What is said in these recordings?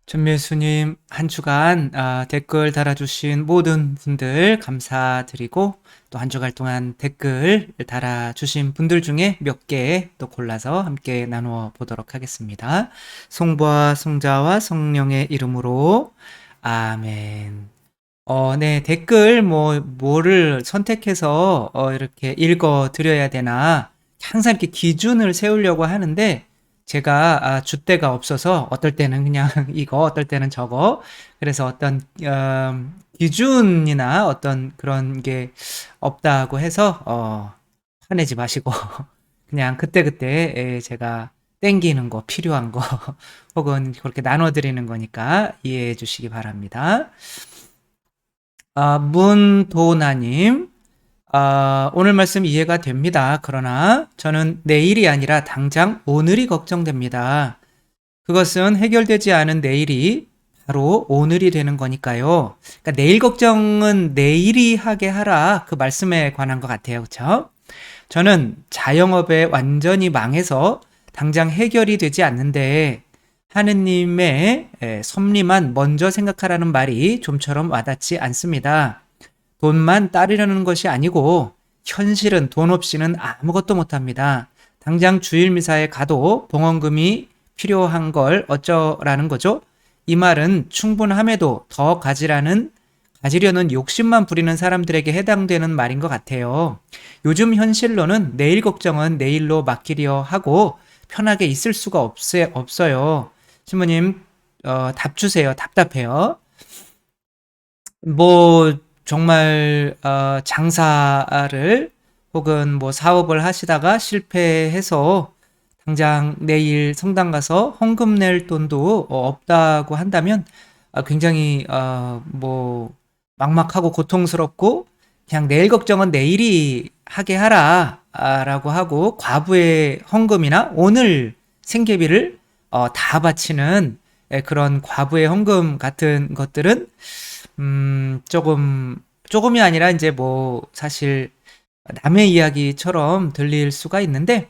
전매수님, 한 주간 댓글 달아주신 모든 분들 감사드리고, 또 한 주간 동안 댓글 달아주신 분들 중에 몇 개 또 골라서 함께 나누어 보도록 하겠습니다. 성부와 성자와 성령의 이름으로 아멘. 네, 댓글 뭐를 선택해서 이렇게 읽어 드려야 되나 항상 이렇게 기준을 세우려고 하는데, 제가 줏대가 없어서 어떨 때는 그냥 이거, 어떨 때는 저거. 그래서 어떤 기준이나 어떤 그런 게 없다고 해서 화내지 마시고 그냥 그때그때 제가 땡기는 거, 필요한 거 혹은 그렇게 나눠드리는 거니까 이해해 주시기 바랍니다. 문도나님, 오늘 말씀 이해가 됩니다. 그러나 저는 내일이 아니라 당장 오늘이 걱정됩니다. 그것은 해결되지 않은 내일이 바로 오늘이 되는 거니까요. 그러니까 내일 걱정은 내일이 하게 하라, 그 말씀에 관한 것 같아요. 그렇죠? 저는 자영업에 완전히 망해서 당장 해결이 되지 않는데 하느님의 섭리만 먼저 생각하라는 말이 좀처럼 와닿지 않습니다. 돈만 따르려는 것이 아니고 현실은 돈 없이는 아무것도 못합니다. 당장 주일 미사에 가도 봉헌금이 필요한 걸 어쩌라는 거죠? 이 말은 충분함에도 더 가지려는 욕심만 부리는 사람들에게 해당되는 말인 것 같아요. 요즘 현실로는 내일 걱정은 내일로 맡기려 하고 편하게 있을 수가 없어요. 신부님, 답 주세요. 답답해요. 뭐 정말 장사를 혹은 뭐 사업을 하시다가 실패해서 당장 내일 성당 가서 헌금 낼 돈도 없다고 한다면 굉장히 뭐 막막하고 고통스럽고, 그냥 내일 걱정은 내일이 하게 하라 라고 하고 과부의 헌금이나 오늘 생계비를 다 바치는 그런 과부의 헌금 같은 것들은 조금이 아니라 이제 뭐 사실 남의 이야기처럼 들릴 수가 있는데,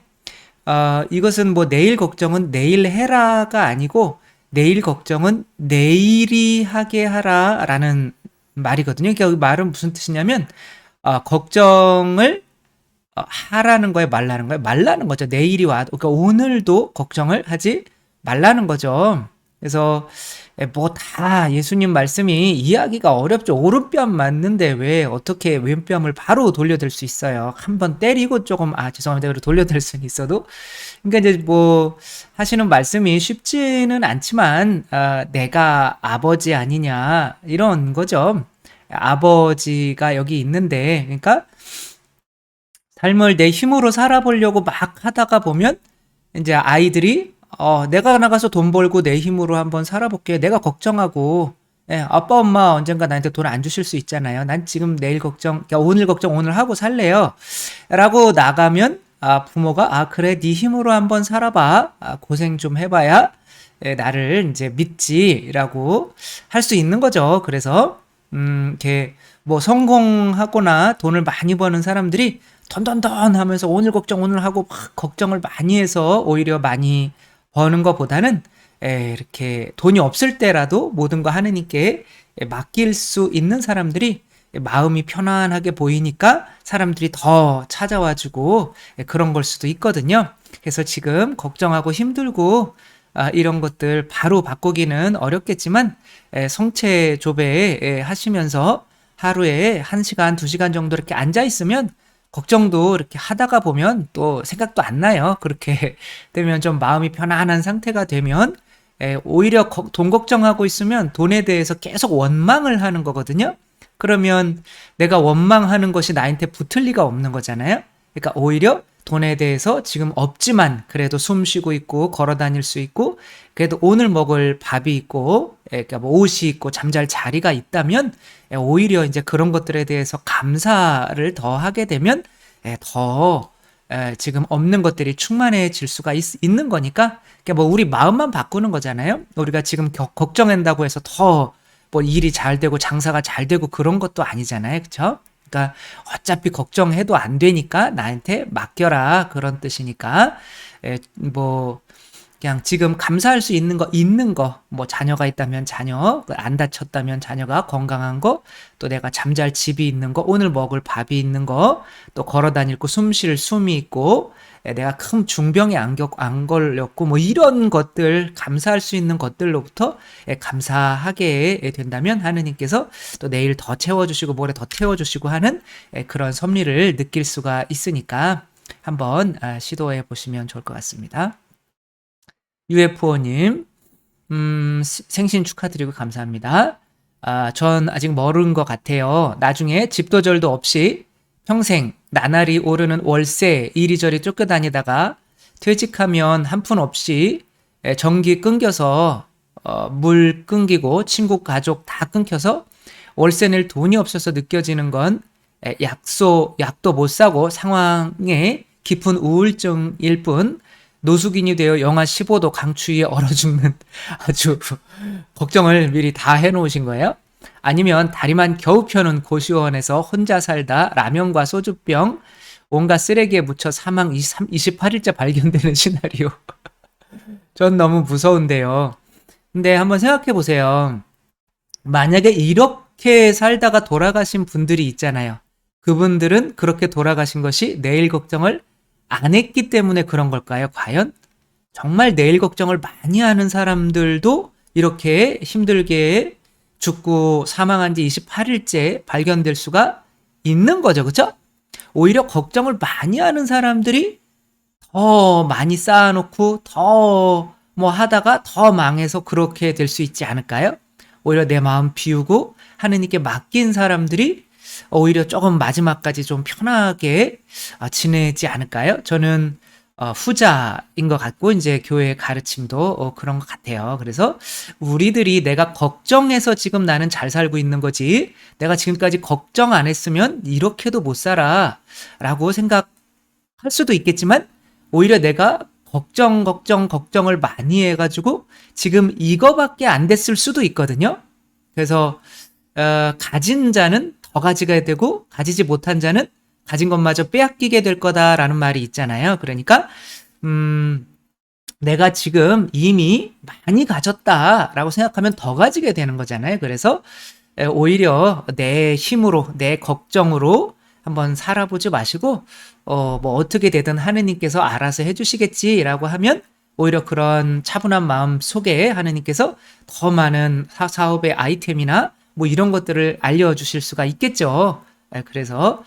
이것은 뭐 내일 걱정은 내일 해라가 아니고 내일 걱정은 내일이 하게 하라라는 말이거든요. 그러니까 그 말은 무슨 뜻이냐면, 걱정을 하라는 거예요, 말라는 거예요? 말라는 거죠. 내일이 와도, 그러니까 오늘도 걱정을 하지 말라는 거죠. 그래서 뭐 다 예수님 말씀이 이해하기가 어렵죠. 오른뺨 맞는데 왜 어떻게 왼뺨을 바로 돌려댈 수 있어요? 한번 때리고 조금 죄송합니다. 그리고 돌려댈 수는 있어도, 그러니까 이제 뭐 하시는 말씀이 쉽지는 않지만 내가 아버지 아니냐 이런 거죠. 아버지가 여기 있는데, 그러니까 삶을 내 힘으로 살아보려고 막 하다가 보면 이제 아이들이 내가 나가서 돈 벌고 내 힘으로 한번 살아볼게. 내가 걱정하고, 아빠 엄마 언젠가 나한테 돈 안 주실 수 있잖아요. 난 지금 내일 걱정, 그러니까 오늘 걱정 오늘 하고 살래요. 라고 나가면 부모가 그래 네 힘으로 한번 살아봐. 고생 좀 해봐야 나를 이제 믿지라고 할 수 있는 거죠. 그래서 이렇게 뭐 성공하거나 돈을 많이 버는 사람들이 던던던 하면서 오늘 걱정 오늘 하고 막 걱정을 많이 해서 오히려 많이 버는 것보다는 이렇게 돈이 없을 때라도 모든 거 하느님께 맡길 수 있는 사람들이 마음이 편안하게 보이니까 사람들이 더 찾아와주고 그런 걸 수도 있거든요. 그래서 지금 걱정하고 힘들고 이런 것들 바로 바꾸기는 어렵겠지만 성체조배 하시면서 하루에 1시간, 2시간 정도 이렇게 앉아 있으면 걱정도 이렇게 하다가 보면 또 생각도 안 나요. 그렇게 되면 좀 마음이 편안한 상태가 되면 오히려 돈 걱정하고 있으면 돈에 대해서 계속 원망을 하는 거거든요. 그러면 내가 원망하는 것이 나한테 붙을 리가 없는 거잖아요. 그러니까 오히려 돈에 대해서 지금 없지만 그래도 숨 쉬고 있고 걸어 다닐 수 있고 그래도 오늘 먹을 밥이 있고 그러니까 뭐 옷이 있고 잠잘 자리가 있다면 오히려 이제 그런 것들에 대해서 감사를 더 하게 되면 더 지금 없는 것들이 충만해질 수가 있는 거니까, 그러니까 뭐 우리 마음만 바꾸는 거잖아요. 우리가 지금 걱정한다고 해서 더 뭐 일이 잘 되고 장사가 잘 되고 그런 것도 아니잖아요. 그쵸? 그러니까 어차피 걱정해도 안 되니까 나한테 맡겨라 그런 뜻이니까 뭐 그냥 지금 감사할 수 있는 거, 뭐 자녀가 있다면 자녀, 안 다쳤다면 자녀가 건강한 거, 또 내가 잠잘 집이 있는 거, 오늘 먹을 밥이 있는 거, 또 걸어 다닐 거, 숨 쉴 숨이 있고, 내가 큰 중병에 안 걸렸고, 뭐 이런 것들, 감사할 수 있는 것들로부터 감사하게 된다면 하느님께서 또 내일 더 채워주시고, 모레 더 채워주시고 하는 그런 섭리를 느낄 수가 있으니까 한번 시도해 보시면 좋을 것 같습니다. UFO님, 생신 축하드리고 감사합니다. 전 아직 멀은 것 같아요. 나중에 집도 절도 없이 평생 나날이 오르는 월세 이리저리 쫓겨다니다가 퇴직하면 한 푼 없이 전기 끊겨서 물 끊기고 친구 가족 다 끊겨서 월세 낼 돈이 없어서 느껴지는 건 약도 못 사고 상황에 깊은 우울증일 뿐 노숙인이 되어 영하 15도 강추위에 얼어 죽는 아주 걱정을 미리 다 해놓으신 거예요? 아니면 다리만 겨우 펴는 고시원에서 혼자 살다 라면과 소주병 온갖 쓰레기에 묻혀 사망 28일째 발견되는 시나리오. 전 너무 무서운데요. 근데 한번 생각해 보세요. 만약에 이렇게 살다가 돌아가신 분들이 있잖아요. 그분들은 그렇게 돌아가신 것이 내일 걱정을 안 했기 때문에 그런 걸까요? 과연? 정말 내일 걱정을 많이 하는 사람들도 이렇게 힘들게 죽고 사망한 지 28일째 발견될 수가 있는 거죠. 그쵸? 오히려 걱정을 많이 하는 사람들이 더 많이 쌓아놓고 더 뭐 하다가 더 망해서 그렇게 될 수 있지 않을까요? 오히려 내 마음 비우고 하느님께 맡긴 사람들이 오히려 조금 마지막까지 좀 편하게 지내지 않을까요? 저는 후자인 것 같고 이제 교회의 가르침도 그런 것 같아요. 그래서 우리들이 내가 걱정해서 지금 나는 잘 살고 있는 거지 내가 지금까지 걱정 안 했으면 이렇게도 못 살아 라고 생각할 수도 있겠지만 오히려 내가 걱정을 많이 해가지고 지금 이거밖에 안 됐을 수도 있거든요. 그래서 가진 자는 더 가지게 되고 가지지 못한 자는 가진 것마저 빼앗기게 될 거다라는 말이 있잖아요. 그러니까 내가 지금 이미 많이 가졌다라고 생각하면 더 가지게 되는 거잖아요. 그래서 오히려 내 힘으로 내 걱정으로 한번 살아보지 마시고 뭐 어떻게 되든 하느님께서 알아서 해주시겠지라고 하면 오히려 그런 차분한 마음 속에 하느님께서 더 많은 사업의 아이템이나 뭐 이런 것들을 알려주실 수가 있겠죠. 그래서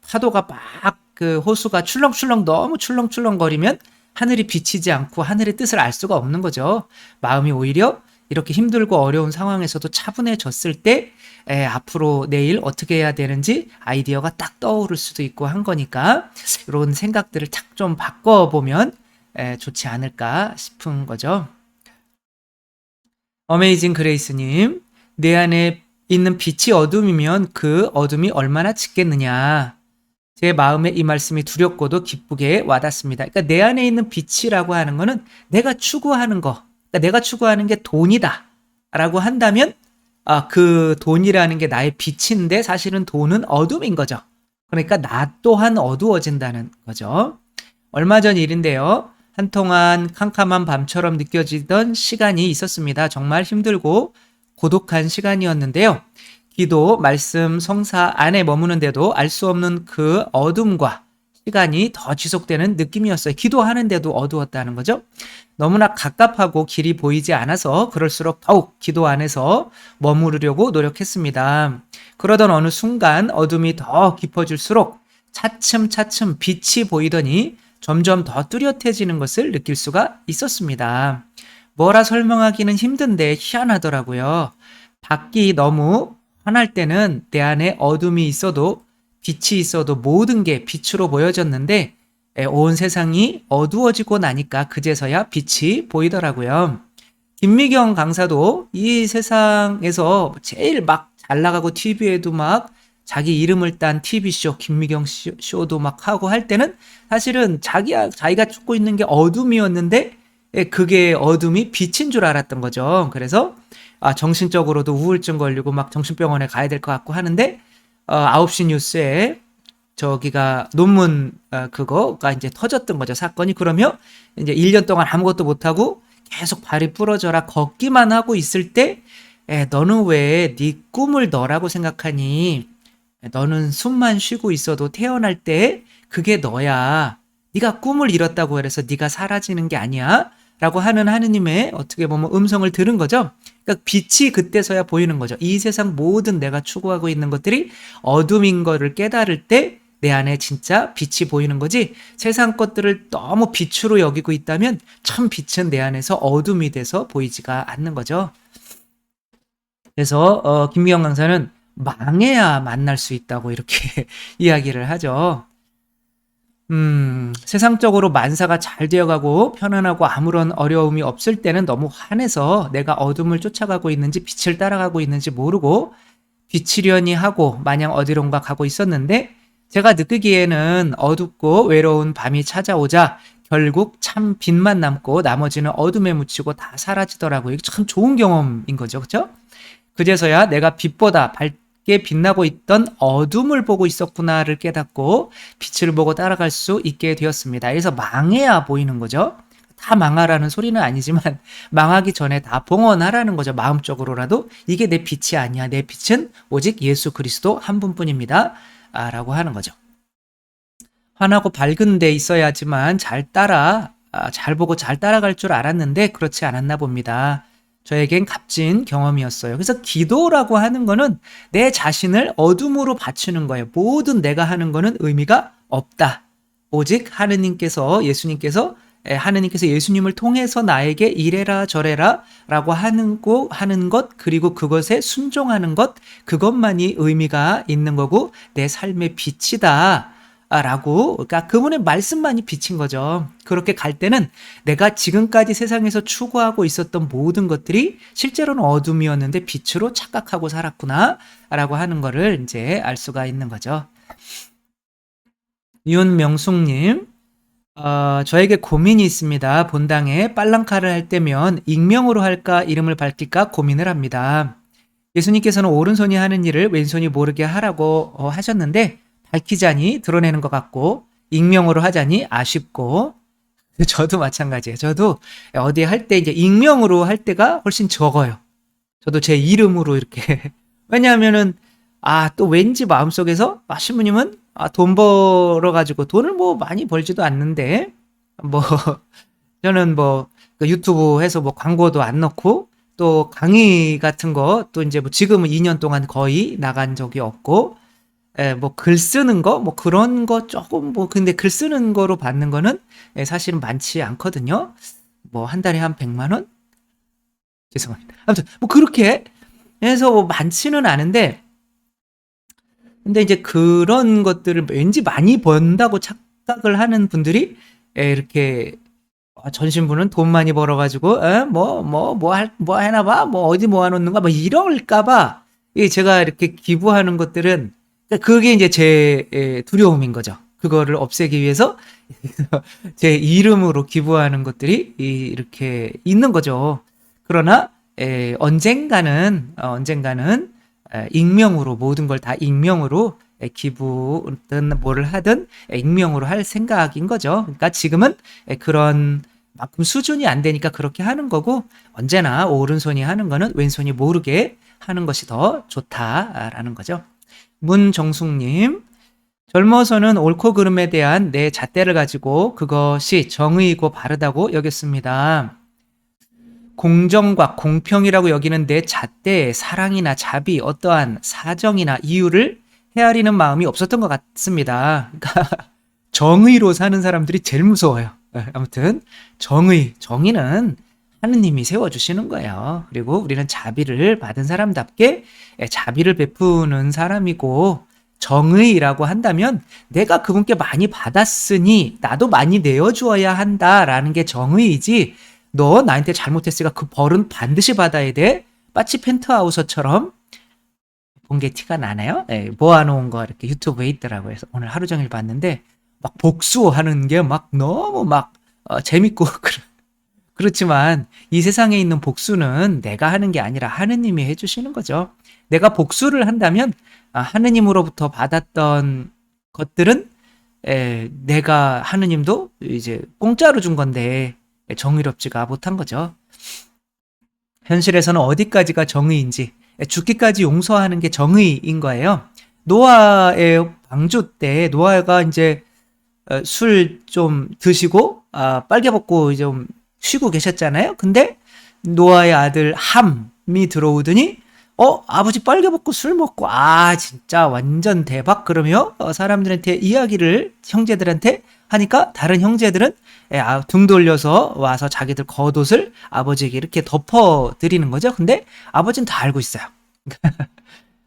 파도가 막 그 호수가 출렁출렁 너무 출렁출렁거리면 하늘이 비치지 않고 하늘의 뜻을 알 수가 없는 거죠. 마음이 오히려 이렇게 힘들고 어려운 상황에서도 차분해졌을 때 앞으로 내일 어떻게 해야 되는지 아이디어가 딱 떠오를 수도 있고 한 거니까 이런 생각들을 탁 좀 바꿔보면 좋지 않을까 싶은 거죠. 어메이징 그레이스님, 내 안에 있는 빛이 어둠이면 그 어둠이 얼마나 짙겠느냐. 제 마음에 이 말씀이 두렵고도 기쁘게 와닿습니다. 그러니까 내 안에 있는 빛이라고 하는 거는 내가 추구하는 거, 그러니까 내가 추구하는 게 돈이다 라고 한다면 그 돈이라는 게 나의 빛인데 사실은 돈은 어둠인 거죠. 그러니까 나 또한 어두워진다는 거죠. 얼마 전 일인데요. 한동안 캄캄한 밤처럼 느껴지던 시간이 있었습니다. 정말 힘들고 고독한 시간이었는데요. 기도, 말씀, 성사 안에 머무는데도 알 수 없는 그 어둠과 시간이 더 지속되는 느낌이었어요. 기도하는데도 어두웠다는 거죠. 너무나 갑갑하고 길이 보이지 않아서 그럴수록 더욱 기도 안에서 머무르려고 노력했습니다. 그러던 어느 순간 어둠이 더 깊어질수록 차츰차츰 빛이 보이더니 점점 더 뚜렷해지는 것을 느낄 수가 있었습니다. 뭐라 설명하기는 힘든데 희한하더라고요. 밖이 너무 환할 때는 내 안에 어둠이 있어도 빛이 있어도 모든 게 빛으로 보여졌는데 온 세상이 어두워지고 나니까 그제서야 빛이 보이더라고요. 김미경 강사도 이 세상에서 제일 막 잘 나가고 TV에도 막 자기 이름을 딴 TV쇼 김미경 쇼도 막 하고 할 때는 사실은 자기가 쫓고 있는 게 어둠이었는데 그게 어둠이 빛인 줄 알았던 거죠. 그래서 정신적으로도 우울증 걸리고 막 정신병원에 가야 될 것 같고 하는데 9시 뉴스에 저기가 논문 그거가 이제 터졌던 거죠. 사건이. 그러면 이제 1년 동안 아무것도 못하고 계속 발이 부러져라 걷기만 하고 있을 때 너는 왜 네 꿈을 너라고 생각하니? 너는 숨만 쉬고 있어도 태어날 때 그게 너야. 네가 꿈을 이뤘다고 해서 네가 사라지는 게 아니야. 라고 하는 하느님의 어떻게 보면 음성을 들은 거죠. 그러니까 빛이 그때서야 보이는 거죠. 이 세상 모든 내가 추구하고 있는 것들이 어둠인 거를 깨달을 때 내 안에 진짜 빛이 보이는 거지. 세상 것들을 너무 빛으로 여기고 있다면 참 빛은 내 안에서 어둠이 돼서 보이지가 않는 거죠. 그래서 김미영 강사는 망해야 만날 수 있다고 이렇게 이야기를 하죠. 세상적으로 만사가 잘 되어가고 편안하고 아무런 어려움이 없을 때는 너무 환해서 내가 어둠을 쫓아가고 있는지 빛을 따라가고 있는지 모르고 비치려니 하고 마냥 어디론가 가고 있었는데 제가 느끼기에는 어둡고 외로운 밤이 찾아오자 결국 참 빛만 남고 나머지는 어둠에 묻히고 다 사라지더라고요. 이게 참 좋은 경험인 거죠. 그렇죠? 그제서야 내가 빛보다 밝게 빛나고 있던 어둠을 보고 있었구나를 깨닫고 빛을 보고 따라갈 수 있게 되었습니다. 그래서 망해야 보이는 거죠. 다 망하라는 소리는 아니지만 망하기 전에 다 봉헌하라는 거죠. 마음적으로라도 이게 내 빛이 아니야. 내 빛은 오직 예수 그리스도 한 분뿐입니다. 라고 하는 거죠. 환하고 밝은 데 있어야지만 잘 보고 잘 따라갈 줄 알았는데 그렇지 않았나 봅니다. 저에겐 값진 경험이었어요. 그래서 기도라고 하는 거는 내 자신을 어둠으로 바치는 거예요. 모든 내가 하는 거는 의미가 없다. 오직 예수님께서 예수님을 통해서 나에게 이래라 저래라 라고 하는 것, 그리고 그것에 순종하는 것, 그것만이 의미가 있는 거고 내 삶의 빛이다. 그러니까 그분의 말씀만이 빛인 거죠. 그렇게 갈 때는 내가 지금까지 세상에서 추구하고 있었던 모든 것들이 실제로는 어둠이었는데 빛으로 착각하고 살았구나 라고 하는 거를 이제 알 수가 있는 거죠. 윤명숙님, 저에게 고민이 있습니다. 본당에 빨랑카를 할 때면 익명으로 할까 이름을 밝힐까 고민을 합니다. 예수님께서는 오른손이 하는 일을 왼손이 모르게 하라고 하셨는데 밝히자니 드러내는 것 같고 익명으로 하자니 아쉽고 저도 마찬가지예요. 저도 어디 할 때 이제 익명으로 할 때가 훨씬 적어요. 저도 제 이름으로 이렇게 왜냐하면은 또 왠지 마음속에서 신부님은 돈 벌어가지고 돈을 뭐 많이 벌지도 않는데 뭐 저는 뭐 유튜브 해서 뭐 광고도 안 넣고 또 강의 같은 거 또 이제 뭐 지금은 2년 동안 거의 나간 적이 없고 뭐 글 쓰는 거 뭐 그런 거 조금 뭐 근데 글 쓰는 거로 받는 거는 사실은 많지 않거든요. 뭐 한 달에 한 100만 원? 죄송합니다. 아무튼 뭐 그렇게 해서 뭐 많지는 않은데 근데 이제 그런 것들을 왠지 많이 번다고 착각을 하는 분들이 이렇게 전신부는 돈 많이 벌어가지고 뭐 해나 봐, 뭐 어디 모아놓는가, 뭐 이럴까봐 제가 이렇게 기부하는 것들은 그게 이제 제 두려움인 거죠. 그거를 없애기 위해서 제 이름으로 기부하는 것들이 이렇게 있는 거죠. 그러나 언젠가는 익명으로 모든 걸 다 익명으로 기부든 뭐를 하든 익명으로 할 생각인 거죠. 그러니까 지금은 그런 만큼 수준이 안 되니까 그렇게 하는 거고 언제나 오른손이 하는 거는 왼손이 모르게 하는 것이 더 좋다라는 거죠. 문정숙님, 젊어서는 옳고 그름에 대한 내 잣대를 가지고 그것이 정의이고 바르다고 여겼습니다. 공정과 공평이라고 여기는 내 잣대에 사랑이나 자비, 어떠한 사정이나 이유를 헤아리는 마음이 없었던 것 같습니다. 그러니까 정의로 사는 사람들이 제일 무서워요. 아무튼 정의는 하느님이 세워주시는 거예요. 그리고 우리는 자비를 받은 사람답게 자비를 베푸는 사람이고 정의라고 한다면 내가 그분께 많이 받았으니 나도 많이 내어주어야 한다라는 게 정의이지 너 나한테 잘못했으니까 그 벌은 반드시 받아야 돼. 마치 펜트하우서처럼 본 게 티가 나나요? 모아놓은 거 이렇게 유튜브에 있더라고요. 그래서 오늘 하루 종일 봤는데 막 복수하는 게 막 너무 막 재밌고 그렇지만 이 세상에 있는 복수는 내가 하는 게 아니라 하느님이 해주시는 거죠. 내가 복수를 한다면 하느님으로부터 받았던 것들은 내가 하느님도 이제 공짜로 준 건데 정의롭지가 못한 거죠. 현실에서는 어디까지가 정의인지, 죽기까지 용서하는 게 정의인 거예요. 노아의 방주 때 노아가 이제 술 좀 드시고 빨개 벗고 이제 좀 쉬고 계셨잖아요. 근데 노아의 아들 함이 들어오더니 아버지 빨개 벗고 술 먹고 진짜 완전 대박 그러며 사람들한테 이야기를 형제들한테 하니까 다른 형제들은 등 돌려서 와서 자기들 겉옷을 아버지에게 이렇게 덮어드리는 거죠. 근데 아버지는 다 알고 있어요.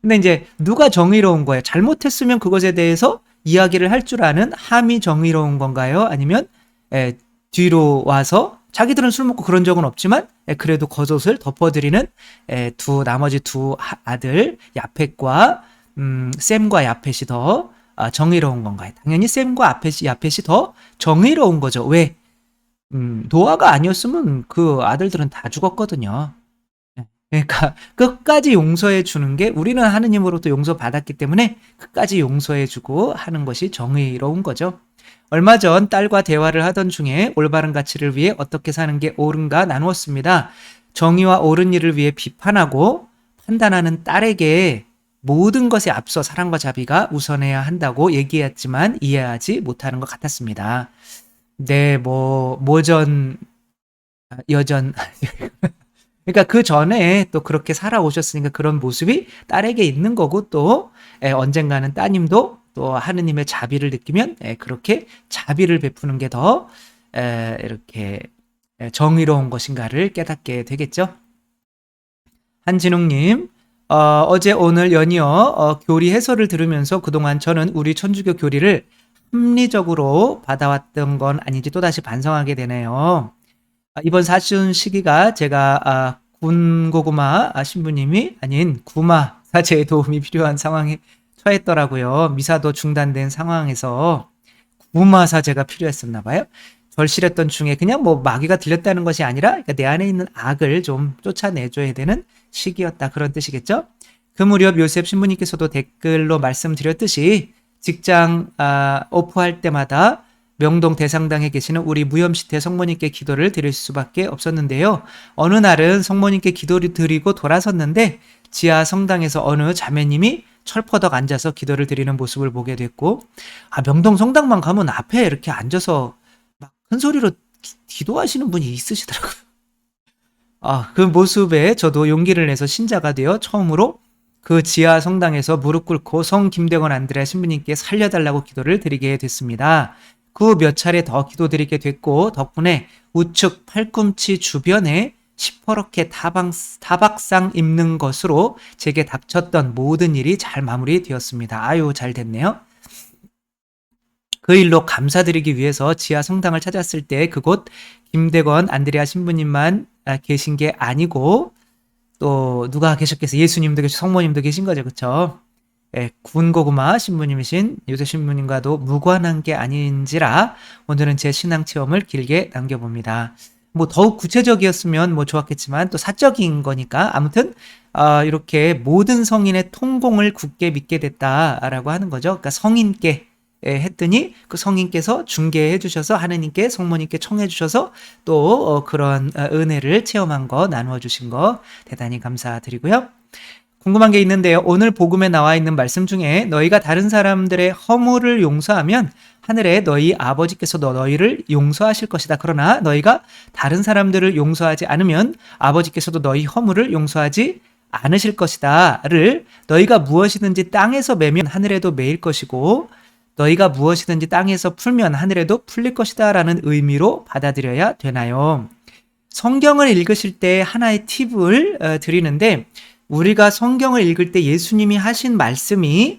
근데 이제 누가 정의로운 거예요? 잘못했으면 그것에 대해서 이야기를 할 줄 아는 함이 정의로운 건가요? 아니면 뒤로 와서 자기들은 술 먹고 그런 적은 없지만 그래도 겉옷을 덮어드리는 나머지 두 아들 야펫과 셈과 야펫이 더 정의로운 건가요? 당연히 셈과 야펫이 더 정의로운 거죠. 왜? 노아가 아니었으면 그 아들들은 다 죽었거든요. 그러니까 끝까지 용서해 주는 게, 우리는 하느님으로부터 용서받았기 때문에 끝까지 용서해 주고 하는 것이 정의로운 거죠. 얼마 전 딸과 대화를 하던 중에 올바른 가치를 위해 어떻게 사는 게 옳은가 나누었습니다. 정의와 옳은 일을 위해 비판하고 판단하는 딸에게 모든 것에 앞서 사랑과 자비가 우선해야 한다고 얘기했지만 이해하지 못하는 것 같았습니다. 네, 모전, 여전. 그러니까 그 전에 또 그렇게 살아오셨으니까 그런 모습이 딸에게 있는 거고, 또 언젠가는 따님도 또 하느님의 자비를 느끼면 그렇게 자비를 베푸는 게 더 이렇게 정의로운 것인가를 깨닫게 되겠죠. 한진웅님, 어제 오늘 연이어 교리 해설을 들으면서 그동안 저는 우리 천주교 교리를 합리적으로 받아왔던 건 아닌지 또다시 반성하게 되네요. 이번 사순 시기가 제가 군고구마 신부님이 아닌 구마 사제의 도움이 필요한 상황에 처했더라고요. 미사도 중단된 상황에서 구마 사제가 필요했었나 봐요. 절실했던 중에 그냥 마귀가 들렸다는 것이 아니라 그러니까 내 안에 있는 악을 좀 쫓아내줘야 되는 시기였다, 그런 뜻이겠죠. 그 무렵 요셉 신부님께서도 댓글로 말씀드렸듯이 직장 오프할 때마다 명동 대상당에 계시는 우리 무염시태 성모님께 기도를 드릴 수밖에 없었는데요. 어느 날은 성모님께 기도를 드리고 돌아섰는데 지하 성당에서 어느 자매님이 철퍼덕 앉아서 기도를 드리는 모습을 보게 됐고, 명동 성당만 가면 앞에 이렇게 앉아서 막 큰 소리로 기도하시는 분이 있으시더라고요. 그 모습에 저도 용기를 내서 신자가 되어 처음으로 그 지하 성당에서 무릎 꿇고 성 김대건 안드레아 신부님께 살려달라고 기도를 드리게 됐습니다. 그 몇 차례 더 기도드리게 됐고, 덕분에 우측 팔꿈치 주변에 시퍼렇게 타박상 입는 것으로 제게 닥쳤던 모든 일이 잘 마무리되었습니다. 잘 됐네요. 그 일로 감사드리기 위해서 지하 성당을 찾았을 때 그곳 김대건 안드레아 신부님만 계신 게 아니고 또 누가 계셨겠어요? 예수님도 계시고 성모님도 계신 거죠. 그렇죠? 군고구마 신부님이신 요셉 신부님과도 무관한 게 아닌지라 오늘은 제 신앙 체험을 길게 남겨봅니다. 더욱 구체적이었으면 좋았겠지만 또 사적인 거니까 아무튼 이렇게 모든 성인의 통공을 굳게 믿게 됐다라고 하는 거죠. 그러니까 성인께 했더니 그 성인께서 중개해 주셔서 하느님께 성모님께 청해 주셔서 또 그런 은혜를 체험한 거 나누어 주신 거 대단히 감사드리고요. 궁금한 게 있는데요. 오늘 복음에 나와 있는 말씀 중에 너희가 다른 사람들의 허물을 용서하면 하늘에 너희 아버지께서 너희를 용서하실 것이다. 그러나 너희가 다른 사람들을 용서하지 않으면 아버지께서도 너희 허물을 용서하지 않으실 것이다를 너희가 무엇이든지 땅에서 매면 하늘에도 매일 것이고 너희가 무엇이든지 땅에서 풀면 하늘에도 풀릴 것이다 라는 의미로 받아들여야 되나요? 성경을 읽으실 때 하나의 팁을 드리는데, 우리가 성경을 읽을 때 예수님이 하신 말씀이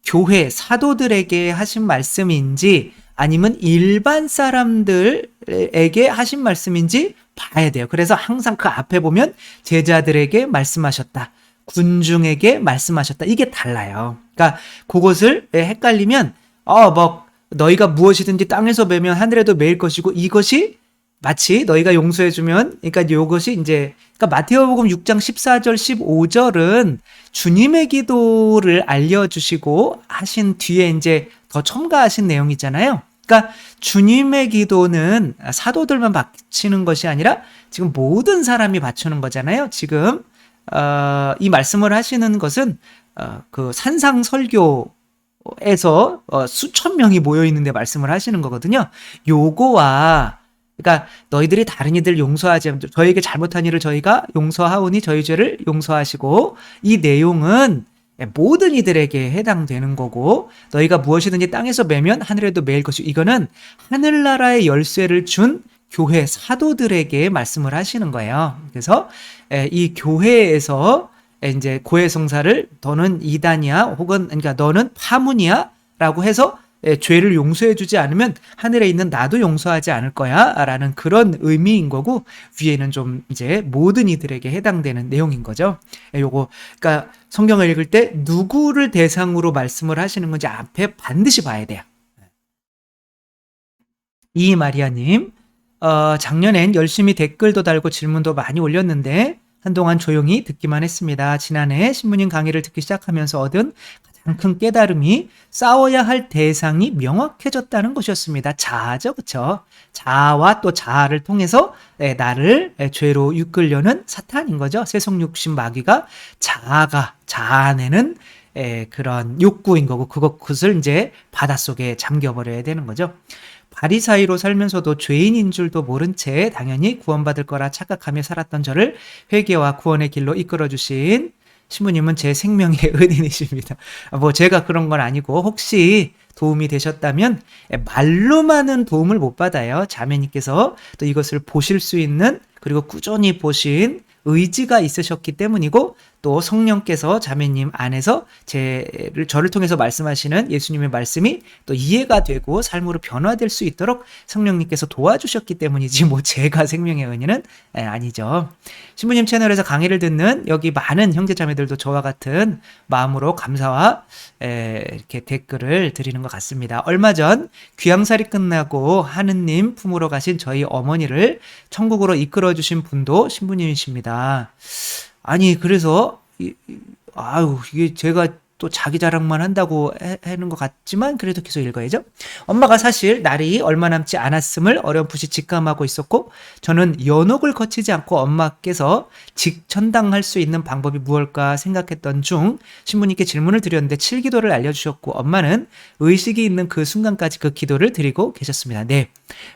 교회 사도들에게 하신 말씀인지 아니면 일반 사람들에게 하신 말씀인지 봐야 돼요. 그래서 항상 그 앞에 보면 제자들에게 말씀하셨다, 군중에게 말씀하셨다, 이게 달라요. 그러니까 그것을 헷갈리면 너희가 무엇이든지 땅에서 매면 하늘에도 매일 것이고 이것이 마치 너희가 용서해주면, 그러니까 요것이 이제, 그러니까 마태복음 6장 14절, 15절은 주님의 기도를 알려주시고 하신 뒤에 이제 더 첨가하신 내용이잖아요. 그러니까 주님의 기도는 사도들만 바치는 것이 아니라 지금 모든 사람이 바치는 거잖아요. 지금 이 말씀을 하시는 것은 그 산상 설교에서 수천 명이 모여 있는데 말씀을 하시는 거거든요. 요거와, 그러니까 너희들이 다른 이들 용서하지 않으면 저희에게 잘못한 일을 저희가 용서하오니 저희 죄를 용서하시고, 이 내용은 모든 이들에게 해당되는 거고, 너희가 무엇이든지 땅에서 매면 하늘에도 매일 것이고, 이거는 하늘나라의 열쇠를 준 교회 사도들에게 말씀을 하시는 거예요. 그래서 이 교회에서 이제 고해성사를 너는 이단이야, 혹은 그러니까 너는 파문이야라고 해서 죄를 용서해주지 않으면 하늘에 있는 나도 용서하지 않을 거야라는 그런 의미인 거고, 위에는 좀 이제 모든 이들에게 해당되는 내용인 거죠. 요거 그러니까 성경을 읽을 때 누구를 대상으로 말씀을 하시는 건지 앞에 반드시 봐야 돼요. 이마리아님, 작년엔 열심히 댓글도 달고 질문도 많이 올렸는데 한동안 조용히 듣기만 했습니다. 지난해 신부님 강의를 듣기 시작하면서 얻은 가장 큰 깨달음이 싸워야 할 대상이 명확해졌다는 것이었습니다. 자아죠, 그쵸? 자아와 또 자아를 통해서 나를 죄로 이끌려는 사탄인 거죠. 세속육신 마귀가 자아 안에는 그런 욕구인 거고, 그것을 이제 바닷속에 잠겨버려야 되는 거죠. 바리사이로 살면서도 죄인인 줄도 모른 채 당연히 구원받을 거라 착각하며 살았던 저를 회개와 구원의 길로 이끌어주신 신부님은 제 생명의 은인이십니다. 뭐 제가 그런 건 아니고, 혹시 도움이 되셨다면, 말로만은 도움을 못 받아요. 자매님께서 또 이것을 보실 수 있는, 그리고 꾸준히 보신 의지가 있으셨기 때문이고, 또 성령께서 자매님 안에서 저를 통해서 말씀하시는 예수님의 말씀이 또 이해가 되고 삶으로 변화될 수 있도록 성령님께서 도와주셨기 때문이지, 뭐 제가 생명의 은혜는 아니죠. 신부님 채널에서 강의를 듣는 여기 많은 형제자매들도 저와 같은 마음으로 감사와 이렇게 댓글을 드리는 것 같습니다. 얼마 전 귀향살이 끝나고 하느님 품으로 가신 저희 어머니를 천국으로 이끌어 주신 분도 신부님이십니다. 아니, 그래서 이게 제가 또 자기 자랑만 한다고 하는 것 같지만 그래도 계속 읽어야죠. 엄마가 사실 날이 얼마 남지 않았음을 어렴풋이 직감하고 있었고, 저는 연옥을 거치지 않고 엄마께서 직천당할 수 있는 방법이 무엇일까 생각했던 중 신부님께 질문을 드렸는데 7기도를 알려주셨고, 엄마는 의식이 있는 그 순간까지 그 기도를 드리고 계셨습니다. 네,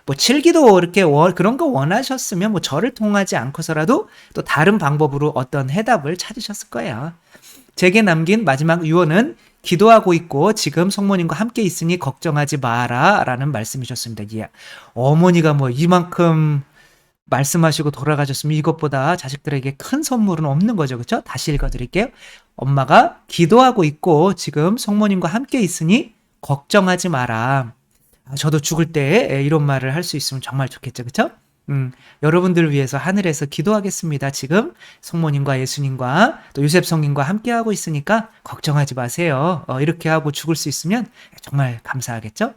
뭐 7기도 이렇게 그런 거 원하셨으면 뭐 저를 통하지 않고서라도 또 다른 방법으로 어떤 해답을 찾으셨을 거예요. 제게 남긴 마지막 유언은 기도하고 있고 지금 성모님과 함께 있으니 걱정하지 마라 라는 말씀이셨습니다. 예. 어머니가 뭐 이만큼 말씀하시고 돌아가셨으면 이것보다 자식들에게 큰 선물은 없는 거죠. 그렇죠? 다시 읽어드릴게요. 엄마가 기도하고 있고 지금 성모님과 함께 있으니 걱정하지 마라. 저도 죽을 때 이런 말을 할 수 있으면 정말 좋겠죠. 그렇죠? 여러분들을 위해서 하늘에서 기도하겠습니다. 지금 성모님과 예수님과 또 요셉 성님과 함께하고 있으니까 걱정하지 마세요. 이렇게 하고 죽을 수 있으면 정말 감사하겠죠?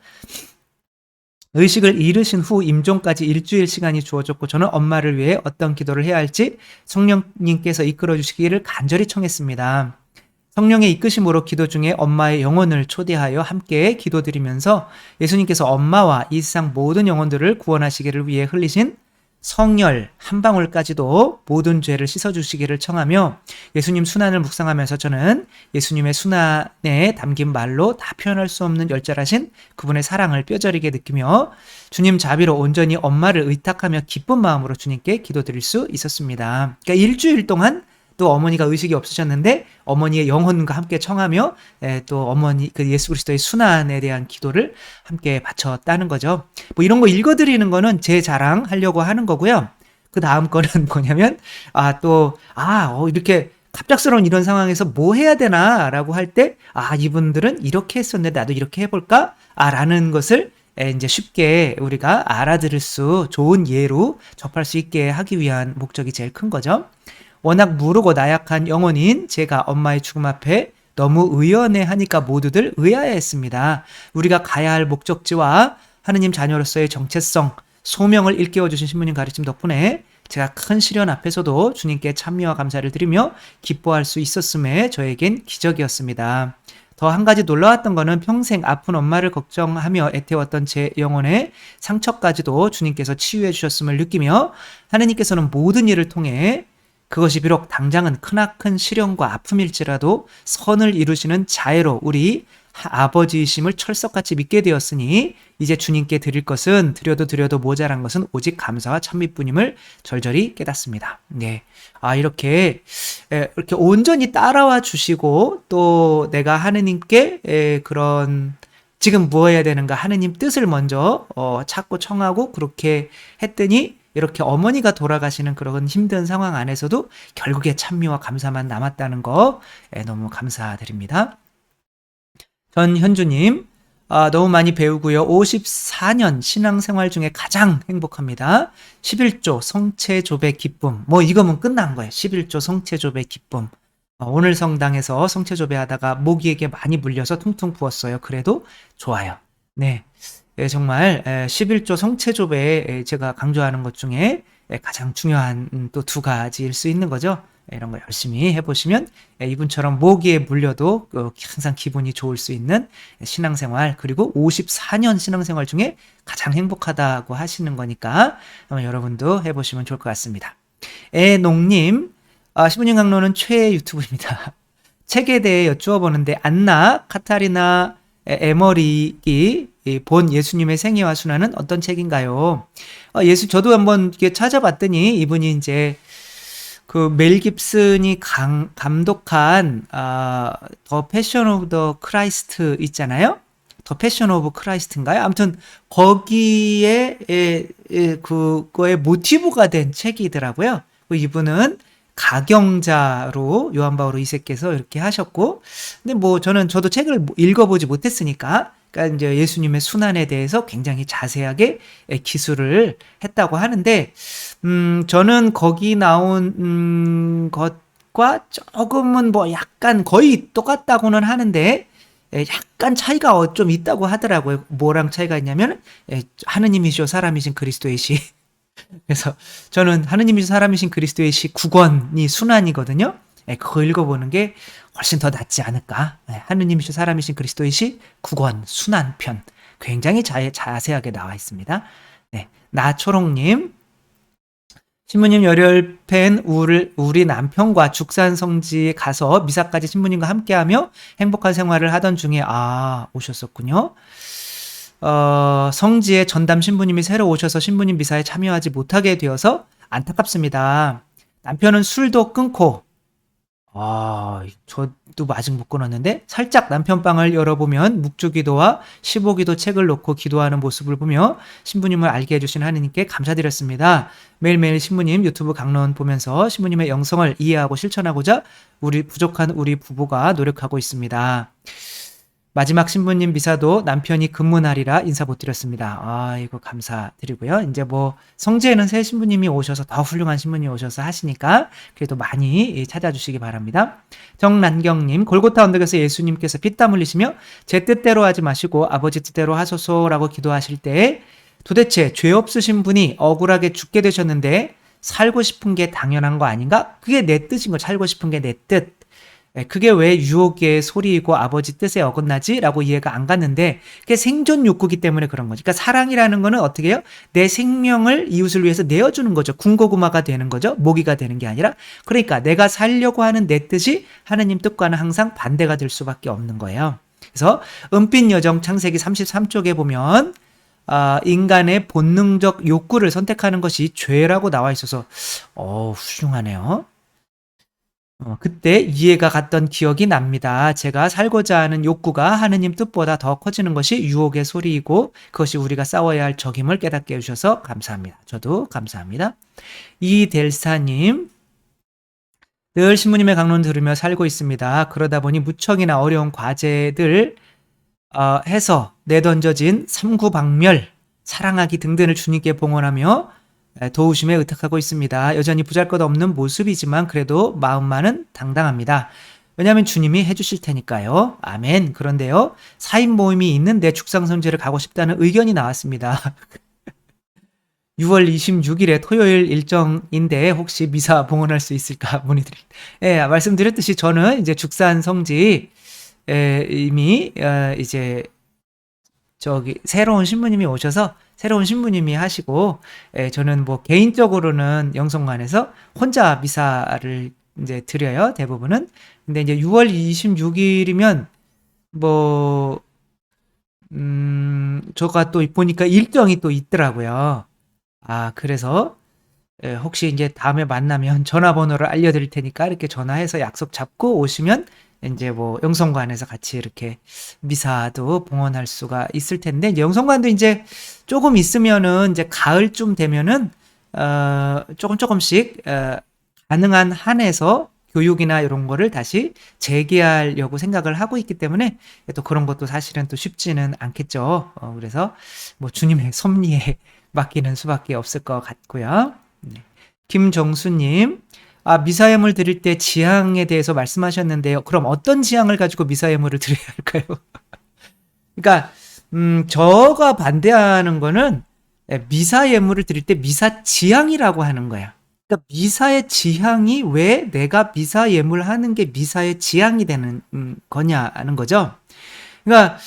의식을 잃으신 후 임종까지 일주일 시간이 주어졌고, 저는 엄마를 위해 어떤 기도를 해야 할지 성령님께서 이끌어 주시기를 간절히 청했습니다. 성령의 이끄심으로 기도 중에 엄마의 영혼을 초대하여 함께 기도드리면서 예수님께서 엄마와 이 세상 모든 영혼들을 구원하시기를 위해 흘리신 성혈 한 방울까지도 모든 죄를 씻어주시기를 청하며, 예수님 순환을 묵상하면서 저는 예수님의 순환에 담긴 말로 다 표현할 수 없는 열절하신 그분의 사랑을 뼈저리게 느끼며 주님 자비로 온전히 엄마를 의탁하며 기쁜 마음으로 주님께 기도드릴 수 있었습니다. 그러니까 일주일 동안 또 어머니가 의식이 없으셨는데 어머니의 영혼과 함께 청하며 또 어머니 그 예수 그리스도의 순환에 대한 기도를 함께 바쳤다는 거죠. 뭐 이런 거 읽어드리는 거는 제 자랑하려고 하는 거고요. 그 다음 거는 뭐냐면 이렇게 갑작스러운 이런 상황에서 뭐 해야 되나라고 할 때 이분들은 이렇게 했었는데 나도 이렇게 해볼까 라는 것을 이제 쉽게 우리가 알아들을 수 좋은 예로 접할 수 있게 하기 위한 목적이 제일 큰 거죠. 워낙 무르고 나약한 영혼인 제가 엄마의 죽음 앞에 너무 의연해하니까 모두들 의아해했습니다. 우리가 가야 할 목적지와 하느님 자녀로서의 정체성, 소명을 일깨워 주신 신부님 가르침 덕분에 제가 큰 시련 앞에서도 주님께 찬미와 감사를 드리며 기뻐할 수 있었음에 저에겐 기적이었습니다. 더 한 가지 놀라웠던 거는 평생 아픈 엄마를 걱정하며 애태웠던 제 영혼의 상처까지도 주님께서 치유해 주셨음을 느끼며 하느님께서는 모든 일을 통해 그것이 비록 당장은 크나큰 시련과 아픔일지라도 선을 이루시는 자애로 우리 아버지이심을 철석같이 믿게 되었으니 이제 주님께 드릴 것은 드려도 모자란 것은 오직 감사와 찬미뿐임을 절절히 깨닫습니다. 네. 이렇게 온전히 따라와 주시고 또 내가 하느님께 그런 지금 뭐 해야 되는가 하느님 뜻을 먼저 찾고 청하고 그렇게 했더니 이렇게 어머니가 돌아가시는 그런 힘든 상황 안에서도 결국에 찬미와 감사만 남았다는 거 너무 감사드립니다. 전현주님, 너무 많이 배우고요. 54년 신앙생활 중에 가장 행복합니다. 11조 성체조배 기쁨. 뭐 이거면 끝난 거예요. 11조 성체조배 기쁨. 오늘 성당에서 성체조배 하다가 모기에게 많이 물려서 퉁퉁 부었어요. 그래도 좋아요. 네. 정말 11조 성체조배 제가 강조하는 것 중에 가장 중요한 또 두 가지일 수 있는 거죠. 이런 거 열심히 해보시면 이분처럼 모기에 물려도 항상 기분이 좋을 수 있는 신앙생활, 그리고 54년 신앙생활 중에 가장 행복하다고 하시는 거니까 여러분도 해보시면 좋을 것 같습니다. 애농님, 신부님 강론은 최애 유튜브입니다. 책에 대해 여쭈어보는데 안나 카타리나 에머릭이 본 예수님의 생애와 순환은 어떤 책인가요? 저도 한번 찾아봤더니 이분이 이제 그 멜 깁슨이 감독한 더 패션 오브 더 크라이스트 있잖아요. 더 패션 오브 크라이스트인가요? 아무튼 거기에 그거의 모티브가 된 책이더라고요. 이분은 가경자로 요한 바오로 2세께서 이렇게 하셨고, 근데 뭐 저도 책을 읽어보지 못했으니까, 그러니까 이제 예수님의 순환에 대해서 굉장히 자세하게 기술을 했다고 하는데, 저는 거기 나온 것과 조금은 뭐 약간 거의 똑같다고는 하는데, 약간 차이가 좀 있다고 하더라고요. 뭐랑 차이가 있냐면, 하느님이시오 사람이신 그리스도의 시. 그래서 저는 하느님이신 사람이신 그리스도의 시 9권이 순환이거든요. 그거 읽어보는 게 훨씬 더 낫지 않을까. 하느님이신 사람이신 그리스도의 시 9권 순환편. 굉장히 자세하게 나와 있습니다. 네, 나초롱님, 신부님 열혈팬 우리 남편과 죽산 성지에 가서 미사까지 신부님과 함께하며 행복한 생활을 하던 중에 오셨었군요. 성지에 전담 신부님이 새로 오셔서 신부님 미사에 참여하지 못하게 되어서 안타깝습니다. 남편은 술도 끊고, 저도 아직 못 끊었는데, 살짝 남편 방을 열어보면 묵주기도와 15기도 책을 놓고 기도하는 모습을 보며 신부님을 알게 해주신 하느님께 감사드렸습니다. 매일매일 신부님 유튜브 강론 보면서 신부님의 영성을 이해하고 실천하고자 부족한 우리 부부가 노력하고 있습니다. 마지막 신부님 미사도 남편이 근무날이라 인사 못 드렸습니다. 이거 감사드리고요. 이제 뭐 성지에는 새 신부님이 오셔서 더 훌륭한 신부님이 오셔서 하시니까 그래도 많이 찾아주시기 바랍니다. 정난경님, 골고타 언덕에서 예수님께서 피땀 흘리시며 제 뜻대로 하지 마시고 아버지 뜻대로 하소서라고 기도하실 때 도대체 죄 없으신 분이 억울하게 죽게 되셨는데 살고 싶은 게 당연한 거 아닌가? 그게 내 뜻인 거, 살고 싶은 게 내 뜻. 그게 왜 유혹의 소리이고 아버지 뜻에 어긋나지? 라고 이해가 안 갔는데 그게 생존 욕구기 때문에 그런 거죠. 그러니까 사랑이라는 거는 어떻게 해요? 내 생명을 이웃을 위해서 내어주는 거죠. 군고구마가 되는 거죠. 모기가 되는 게 아니라. 그러니까 내가 살려고 하는 내 뜻이 하느님 뜻과는 항상 반대가 될 수밖에 없는 거예요. 그래서 은빛 여정 창세기 33쪽에 보면 인간의 본능적 욕구를 선택하는 것이 죄라고 나와 있어서 훌륭하네요. 그때 이해가 갔던 기억이 납니다. 제가 살고자 하는 욕구가 하느님 뜻보다 더 커지는 것이 유혹의 소리이고 그것이 우리가 싸워야 할 적임을 깨닫게 해주셔서 감사합니다. 저도 감사합니다. 이델사님, 늘 신부님의 강론 들으며 살고 있습니다. 그러다 보니 무척이나 어려운 과제들 해서 내던져진 삼구방멸, 사랑하기 등등을 주님께 봉헌하며 도우심에 의탁하고 있습니다. 여전히 보잘것없는 모습이지만 그래도 마음만은 당당합니다. 왜냐하면 주님이 해주실 테니까요. 아멘. 그런데요, 4인 모임이 있는데 죽상성지를 가고 싶다는 의견이 나왔습니다. 6월 26일에 토요일 일정인데 혹시 미사 봉헌할 수 있을까 문의드립니다. 예, 말씀드렸듯이 저는 이제 죽산 성지 이미 이제 저기 새로운 신부님이 오셔서 새로운 신부님이 하시고 저는 뭐 개인적으로는 영성관에서 혼자 미사를 이제 드려요, 대부분은. 근데 이제 6월 26일이면 뭐 저가 또 보니까 일정이 또 있더라고요. 아, 그래서 혹시 이제 다음에 만나면 전화번호를 알려드릴 테니까 이렇게 전화해서 약속 잡고 오시면 이제 뭐 영성관에서 같이 이렇게 미사도 봉헌할 수가 있을 텐데, 이제 영성관도 이제 조금 있으면은 이제 가을쯤 되면은 조금씩 가능한 한에서 교육이나 이런 거를 다시 재개하려고 생각을 하고 있기 때문에 또 그런 것도 사실은 또 쉽지는 않겠죠. 그래서 뭐 주님의 섭리에 맡기는 수밖에 없을 것 같고요. 네. 김정수님, 미사예물 드릴 때 지향에 대해서 말씀하셨는데요. 그럼 어떤 지향을 가지고 미사예물을 드려야 할까요? 그러니까 저가 반대하는 거는 미사 예물을 드릴 때 미사 지향이라고 하는 거야. 그러니까 미사의 지향이 왜 내가 미사 예물 하는 게 미사의 지향이 되는 거냐는 거죠. 그러니까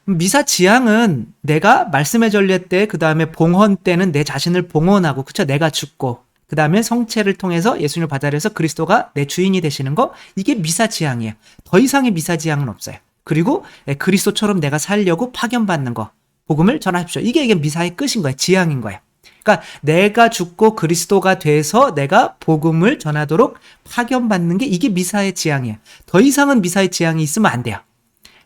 미사 지향은 내가 말씀의 전례 때, 그 다음에 봉헌 때는 내 자신을 봉헌하고, 그쵸? 내가 죽고, 그 다음에 성체를 통해서 예수님을 받아들여서 그리스도가 내 주인이 되시는 거, 이게 미사 지향이에요. 더 이상의 미사 지향은 없어요. 그리고 그리스도처럼 내가 살려고 파견받는 거, 복음을 전하십시오. 이게 미사의 끝인 거예요. 지향인 거예요. 그러니까 내가 죽고 그리스도가 돼서 내가 복음을 전하도록 파견받는 게 이게 미사의 지향이에요. 더 이상은 미사의 지향이 있으면 안 돼요.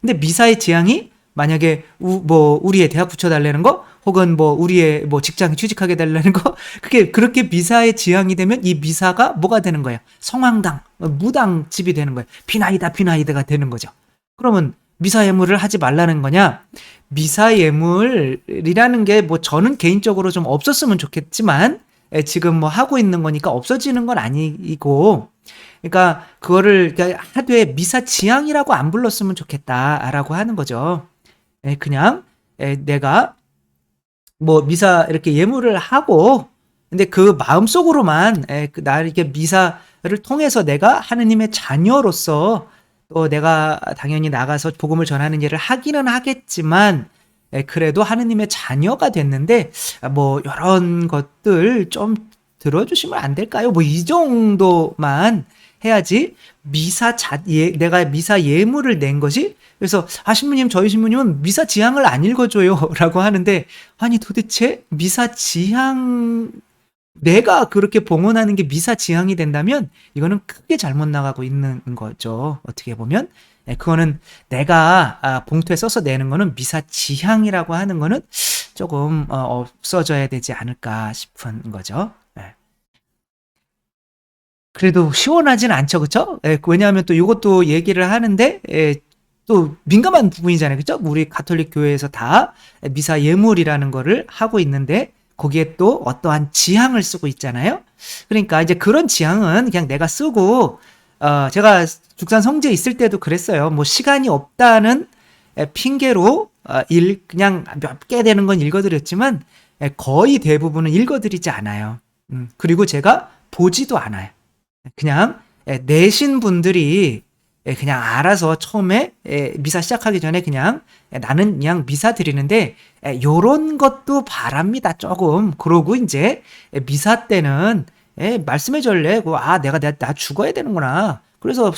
근데 미사의 지향이 만약에 뭐 우리의 대학 붙여달라는 거, 혹은 뭐 우리의 뭐 직장에 취직하게 달라는 거, 그게 그렇게 미사의 지향이 되면 이 미사가 뭐가 되는 거예요? 성황당, 무당집이 되는 거예요. 비나이다가 되는 거죠. 그러면 미사 예물을 하지 말라는 거냐? 미사 예물이라는 게 뭐 저는 개인적으로 좀 없었으면 좋겠지만 지금 뭐 하고 있는 거니까 없어지는 건 아니고, 그러니까 그거를 하되 미사 지향이라고 안 불렀으면 좋겠다라고 하는 거죠. 그냥 내가 뭐 미사 이렇게 예물을 하고, 근데 그 마음속으로만 나 이렇게 미사를 통해서 내가 하느님의 자녀로서 또 내가 당연히 나가서 복음을 전하는 일을 하기는 하겠지만 그래도 하느님의 자녀가 됐는데 뭐 이런 것들 좀 들어주시면 안 될까요? 뭐 이 정도만 해야지. 내가 미사 예물을 낸 것이, 그래서 신부님, 저희 신부님은 미사 지향을 안 읽어줘요 라고 하는데, 아니 도대체 미사 지향, 내가 그렇게 봉헌하는 게 미사 지향이 된다면 이거는 크게 잘못 나가고 있는 거죠. 어떻게 보면 그거는 내가 봉투에 써서 내는 거는 미사 지향이라고 하는 거는 조금 없어져야 되지 않을까 싶은 거죠. 그래도 시원하진 않죠, 그쵸? 왜냐하면 또 이것도 얘기를 하는데 또 민감한 부분이잖아요, 그쵸? 우리 가톨릭 교회에서 다 미사 예물이라는 거를 하고 있는데 거기에 또 어떠한 지향을 쓰고 있잖아요. 그러니까 이제 그런 지향은 그냥 내가 쓰고, 제가 죽산 성지에 있을 때도 그랬어요. 뭐 시간이 없다는 핑계로 그냥 몇 개 되는 건 읽어드렸지만 거의 대부분은 읽어드리지 않아요. 그리고 제가 보지도 않아요. 그냥 내신 분들이 그냥 알아서 처음에 미사 시작하기 전에 그냥 나는 그냥 미사 드리는데 요런 것도 바랍니다. 조금. 그러고 이제 미사 때는 말씀의 전례, 내가 나 죽어야 되는구나. 그래서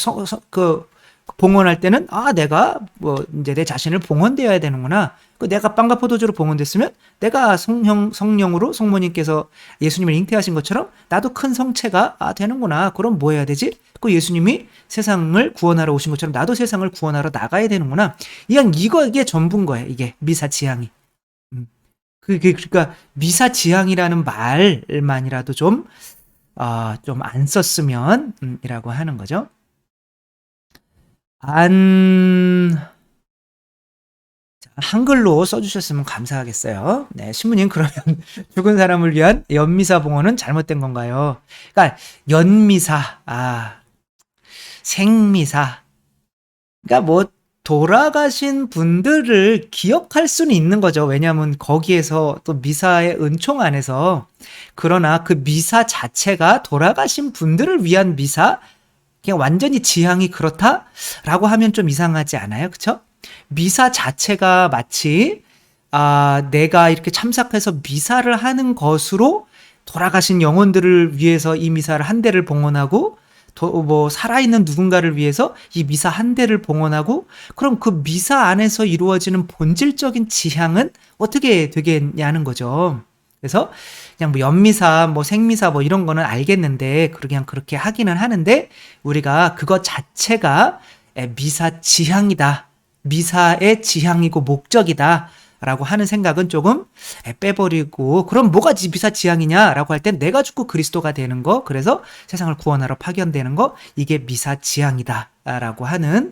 봉헌할 때는 내가 뭐 이제 내 자신을 봉헌되어야 되는구나. 내가 빵과 포도주로 봉헌됐으면 내가 성령으로 성모님께서 예수님을 잉태하신 것처럼 나도 큰 성체가 되는구나. 그럼 뭐 해야 되지? 예수님이 세상을 구원하러 오신 것처럼 나도 세상을 구원하러 나가야 되는구나. 이게 전부인 거예요. 이게 미사 지향이. 그러니까 미사 지향이라는 말만이라도 좀 안 썼으면 이라고 하는 거죠. 한글로 써주셨으면 감사하겠어요. 네, 신부님, 그러면 죽은 사람을 위한 연미사 봉헌은 잘못된 건가요? 그러니까 연미사, 생미사. 그러니까 뭐 돌아가신 분들을 기억할 수는 있는 거죠. 왜냐하면 거기에서 또 미사의 은총 안에서, 그러나 그 미사 자체가 돌아가신 분들을 위한 미사, 그냥 완전히 지향이 그렇다라고 하면 좀 이상하지 않아요? 그쵸? 미사 자체가 마치 내가 이렇게 참석해서 미사를 하는 것으로 돌아가신 영혼들을 위해서 이 미사를 한 대를 봉헌하고, 살아있는 누군가를 위해서 이 미사 한 대를 봉헌하고, 그럼 그 미사 안에서 이루어지는 본질적인 지향은 어떻게 되겠냐는 거죠. 그래서 그냥 뭐 연미사, 뭐 생미사 뭐 이런 거는 알겠는데, 그냥 그렇게 하기는 하는데, 우리가 그것 자체가 미사 지향이다. 미사의 지향이고 목적이다. 라고 하는 생각은 조금 빼버리고, 그럼 뭐가 미사 지향이냐라고 할 땐 내가 죽고 그리스도가 되는 거, 그래서 세상을 구원하러 파견되는 거, 이게 미사 지향이다 라고 하는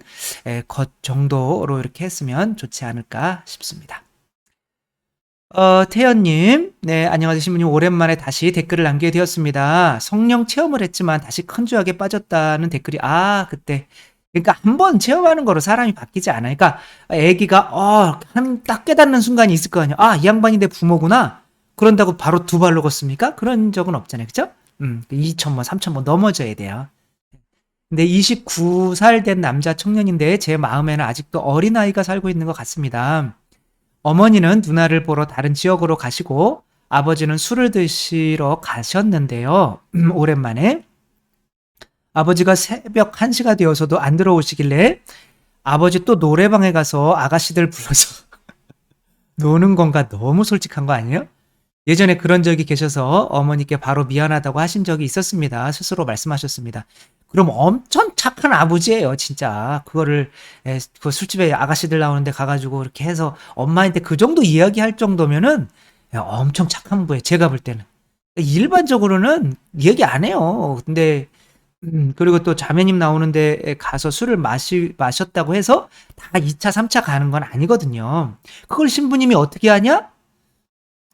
것 정도로 이렇게 했으면 좋지 않을까 싶습니다. 태연님, 네, 안녕하세요. 신부님, 오랜만에 다시 댓글을 남기게 되었습니다. 성령 체험을 했지만 다시 큰 죄악에 빠졌다는 댓글이, 그때. 그러니까 한 번 체험하는 거로 사람이 바뀌지 않아요. 그러니까 애기가, 딱 깨닫는 순간이 있을 거 아니에요. 이 양반이 내 부모구나. 그런다고 바로 두 발로 걷습니까? 그런 적은 없잖아요. 그죠? 2,000번, 3,000번 넘어져야 돼요. 근데 29살 된 남자 청년인데 제 마음에는 아직도 어린아이가 살고 있는 것 같습니다. 어머니는 누나를 보러 다른 지역으로 가시고 아버지는 술을 드시러 가셨는데요. 오랜만에 아버지가 새벽 1시가 되어서도 안 들어오시길래 아버지 또 노래방에 가서 아가씨들 불러서 노는 건가. 너무 솔직한 거 아니에요? 예전에 그런 적이 계셔서 어머니께 바로 미안하다고 하신 적이 있었습니다. 스스로 말씀하셨습니다. 그럼 엄청 착한 아버지예요, 진짜. 그 술집에 아가씨들 나오는데 가가지고 이렇게 해서 엄마한테 그 정도 이야기할 정도면은 엄청 착한 분이에요, 제가 볼 때는. 일반적으로는 얘기 안 해요. 근데 그리고 또 자매님 나오는데 가서 술을 마셨다고 해서 다 2차, 3차 가는 건 아니거든요. 그걸 신부님이 어떻게 하냐?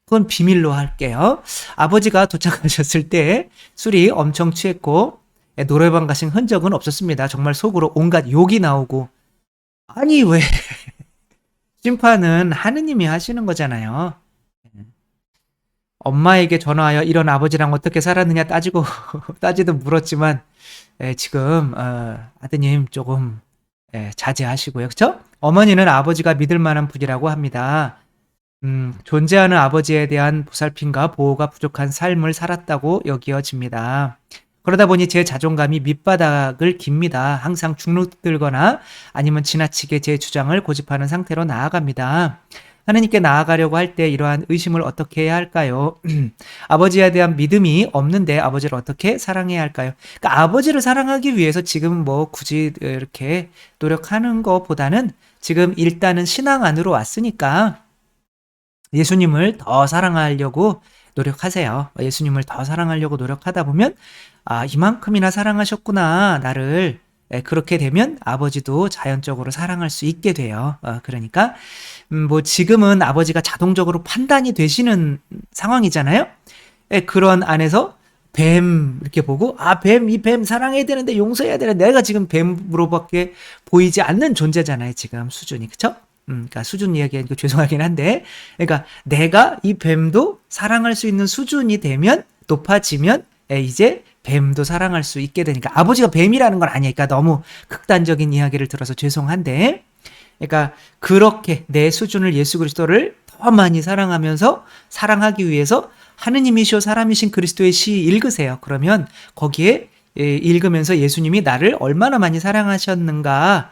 그건 비밀로 할게요. 아버지가 도착하셨을 때 술이 엄청 취했고 노래방 가신 흔적은 없었습니다. 정말 속으로 온갖 욕이 나오고, 아니 왜 심판은 하느님이 하시는 거잖아요. 엄마에게 전화하여 이런 아버지랑 어떻게 살았느냐 따지고 따지도 물었지만 지금 아드님 조금 자제하시고요. 그렇죠? 어머니는 아버지가 믿을 만한 분이라고 합니다. 존재하는 아버지에 대한 보살핌과 보호가 부족한 삶을 살았다고 여겨집니다. 그러다 보니 제 자존감이 밑바닥을 깁니다. 항상 주눅들거나 아니면 지나치게 제 주장을 고집하는 상태로 나아갑니다. 하느님께 나아가려고 할 때 이러한 의심을 어떻게 해야 할까요? 아버지에 대한 믿음이 없는데 아버지를 어떻게 사랑해야 할까요? 그러니까 아버지를 사랑하기 위해서 지금 뭐 굳이 이렇게 노력하는 것보다는 지금 일단은 신앙 안으로 왔으니까 예수님을 더 사랑하려고 노력하세요. 예수님을 더 사랑하려고 노력하다 보면 이만큼이나 사랑하셨구나 나를. 그렇게 되면 아버지도 자연적으로 사랑할 수 있게 돼요. 그러니까 뭐 지금은 아버지가 자동적으로 판단이 되시는 상황이잖아요. 그런 안에서 뱀 이렇게 보고 이 뱀 사랑해야 되는데 용서해야 되는데, 내가 지금 뱀으로밖에 보이지 않는 존재잖아요. 지금 수준이. 그쵸? 그러니까 수준 이야기하니까 죄송하긴 한데, 그러니까 내가 이 뱀도 사랑할 수 있는 수준이 되면, 높아지면 이제 뱀도 사랑할 수 있게 되니까. 아버지가 뱀이라는 건 아니니까 너무 극단적인 이야기를 들어서 죄송한데, 그러니까 그렇게 내 수준을, 예수 그리스도를 더 많이 사랑하면서 살아가기 위해서 하느님이시오 사람이신 그리스도의 시 읽으세요. 그러면 거기에 읽으면서 예수님이 나를 얼마나 많이 사랑하셨는가,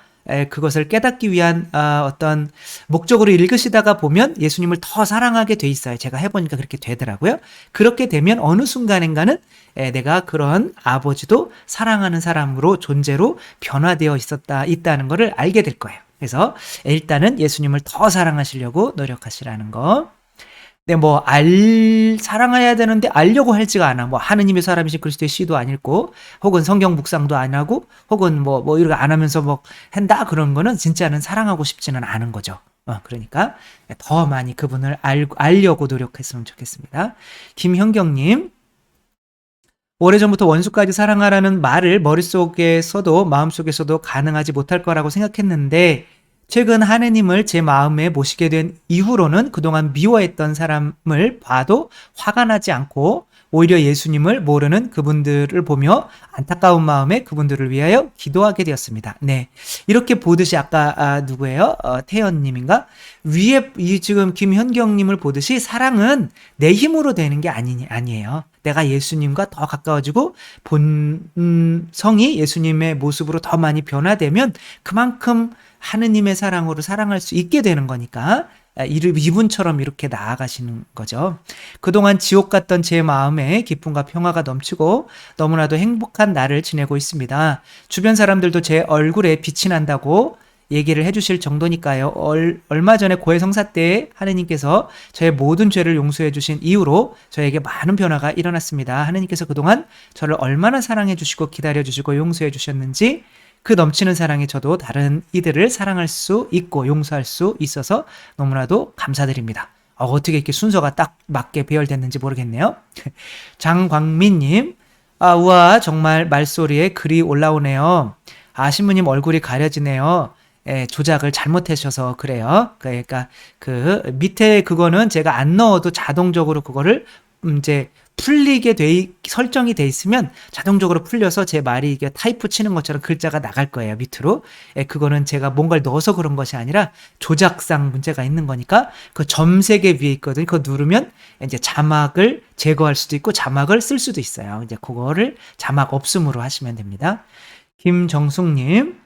그것을 깨닫기 위한 어떤 목적으로 읽으시다가 보면 예수님을 더 사랑하게 돼 있어요. 제가 해보니까 그렇게 되더라고요. 그렇게 되면 어느 순간인가는 내가 그런 아버지도 사랑하는 사람으로, 존재로 변화되어 있다는 것을 알게 될 거예요. 그래서 일단은 예수님을 더 사랑하시려고 노력하시라는 거. 근데 사랑해야 되는데 알려고 하지가 않아. 하느님의 사람이신 그리스도의 시도 안 읽고, 혹은 성경 묵상도 안 하고, 혹은 이렇게 안 하면서 한다, 그런 거는 진짜는 사랑하고 싶지는 않은 거죠. 그러니까 더 많이 그분을 알려고 노력했으면 좋겠습니다. 김현경님, 오래전부터 원수까지 사랑하라는 말을 머릿속에서도 마음속에서도 가능하지 못할 거라고 생각했는데 최근 하느님을 제 마음에 모시게 된 이후로는 그동안 미워했던 사람을 봐도 화가 나지 않고 오히려 예수님을 모르는 그분들을 보며 안타까운 마음에 그분들을 위하여 기도하게 되었습니다. 네. 이렇게 보듯이 아까 누구예요? 태연님인가? 위에 지금 김현경님을 보듯이 사랑은 내 힘으로 되는 게 아니에요. 내가 예수님과 더 가까워지고 본성이 예수님의 모습으로 더 많이 변화되면 그만큼 하느님의 사랑으로 사랑할 수 있게 되는 거니까 이분처럼 이렇게 나아가시는 거죠. 그동안 지옥 같던 제 마음에 기쁨과 평화가 넘치고 너무나도 행복한 날을 지내고 있습니다. 주변 사람들도 제 얼굴에 빛이 난다고 얘기를 해주실 정도니까요. 얼마 전에 고해성사 때 하느님께서 저의 모든 죄를 용서해 주신 이후로 저에게 많은 변화가 일어났습니다. 하느님께서 그동안 저를 얼마나 사랑해 주시고 기다려 주시고 용서해 주셨는지 그 넘치는 사랑에 저도 다른 이들을 사랑할 수 있고 용서할 수 있어서 너무나도 감사드립니다. 어떻게 이렇게 순서가 딱 맞게 배열됐는지 모르겠네요. 장광민님, 우와, 정말 말소리에 글이 올라오네요. 신부님 얼굴이 가려지네요. 조작을 잘못하셔서 그래요. 그러니까 그 밑에 그거는 제가 안 넣어도 자동적으로 그거를 이제 풀리게 설정이 돼 있으면 자동적으로 풀려서 제 말이 이게 타이프 치는 것처럼 글자가 나갈 거예요, 밑으로. 그거는 제가 뭔가를 넣어서 그런 것이 아니라 조작상 문제가 있는 거니까 그 점세개 위에 있거든요. 그거 누르면 이제 자막을 제거할 수도 있고 자막을 쓸 수도 있어요. 이제 그거를 자막 없음으로 하시면 됩니다. 김정숙님,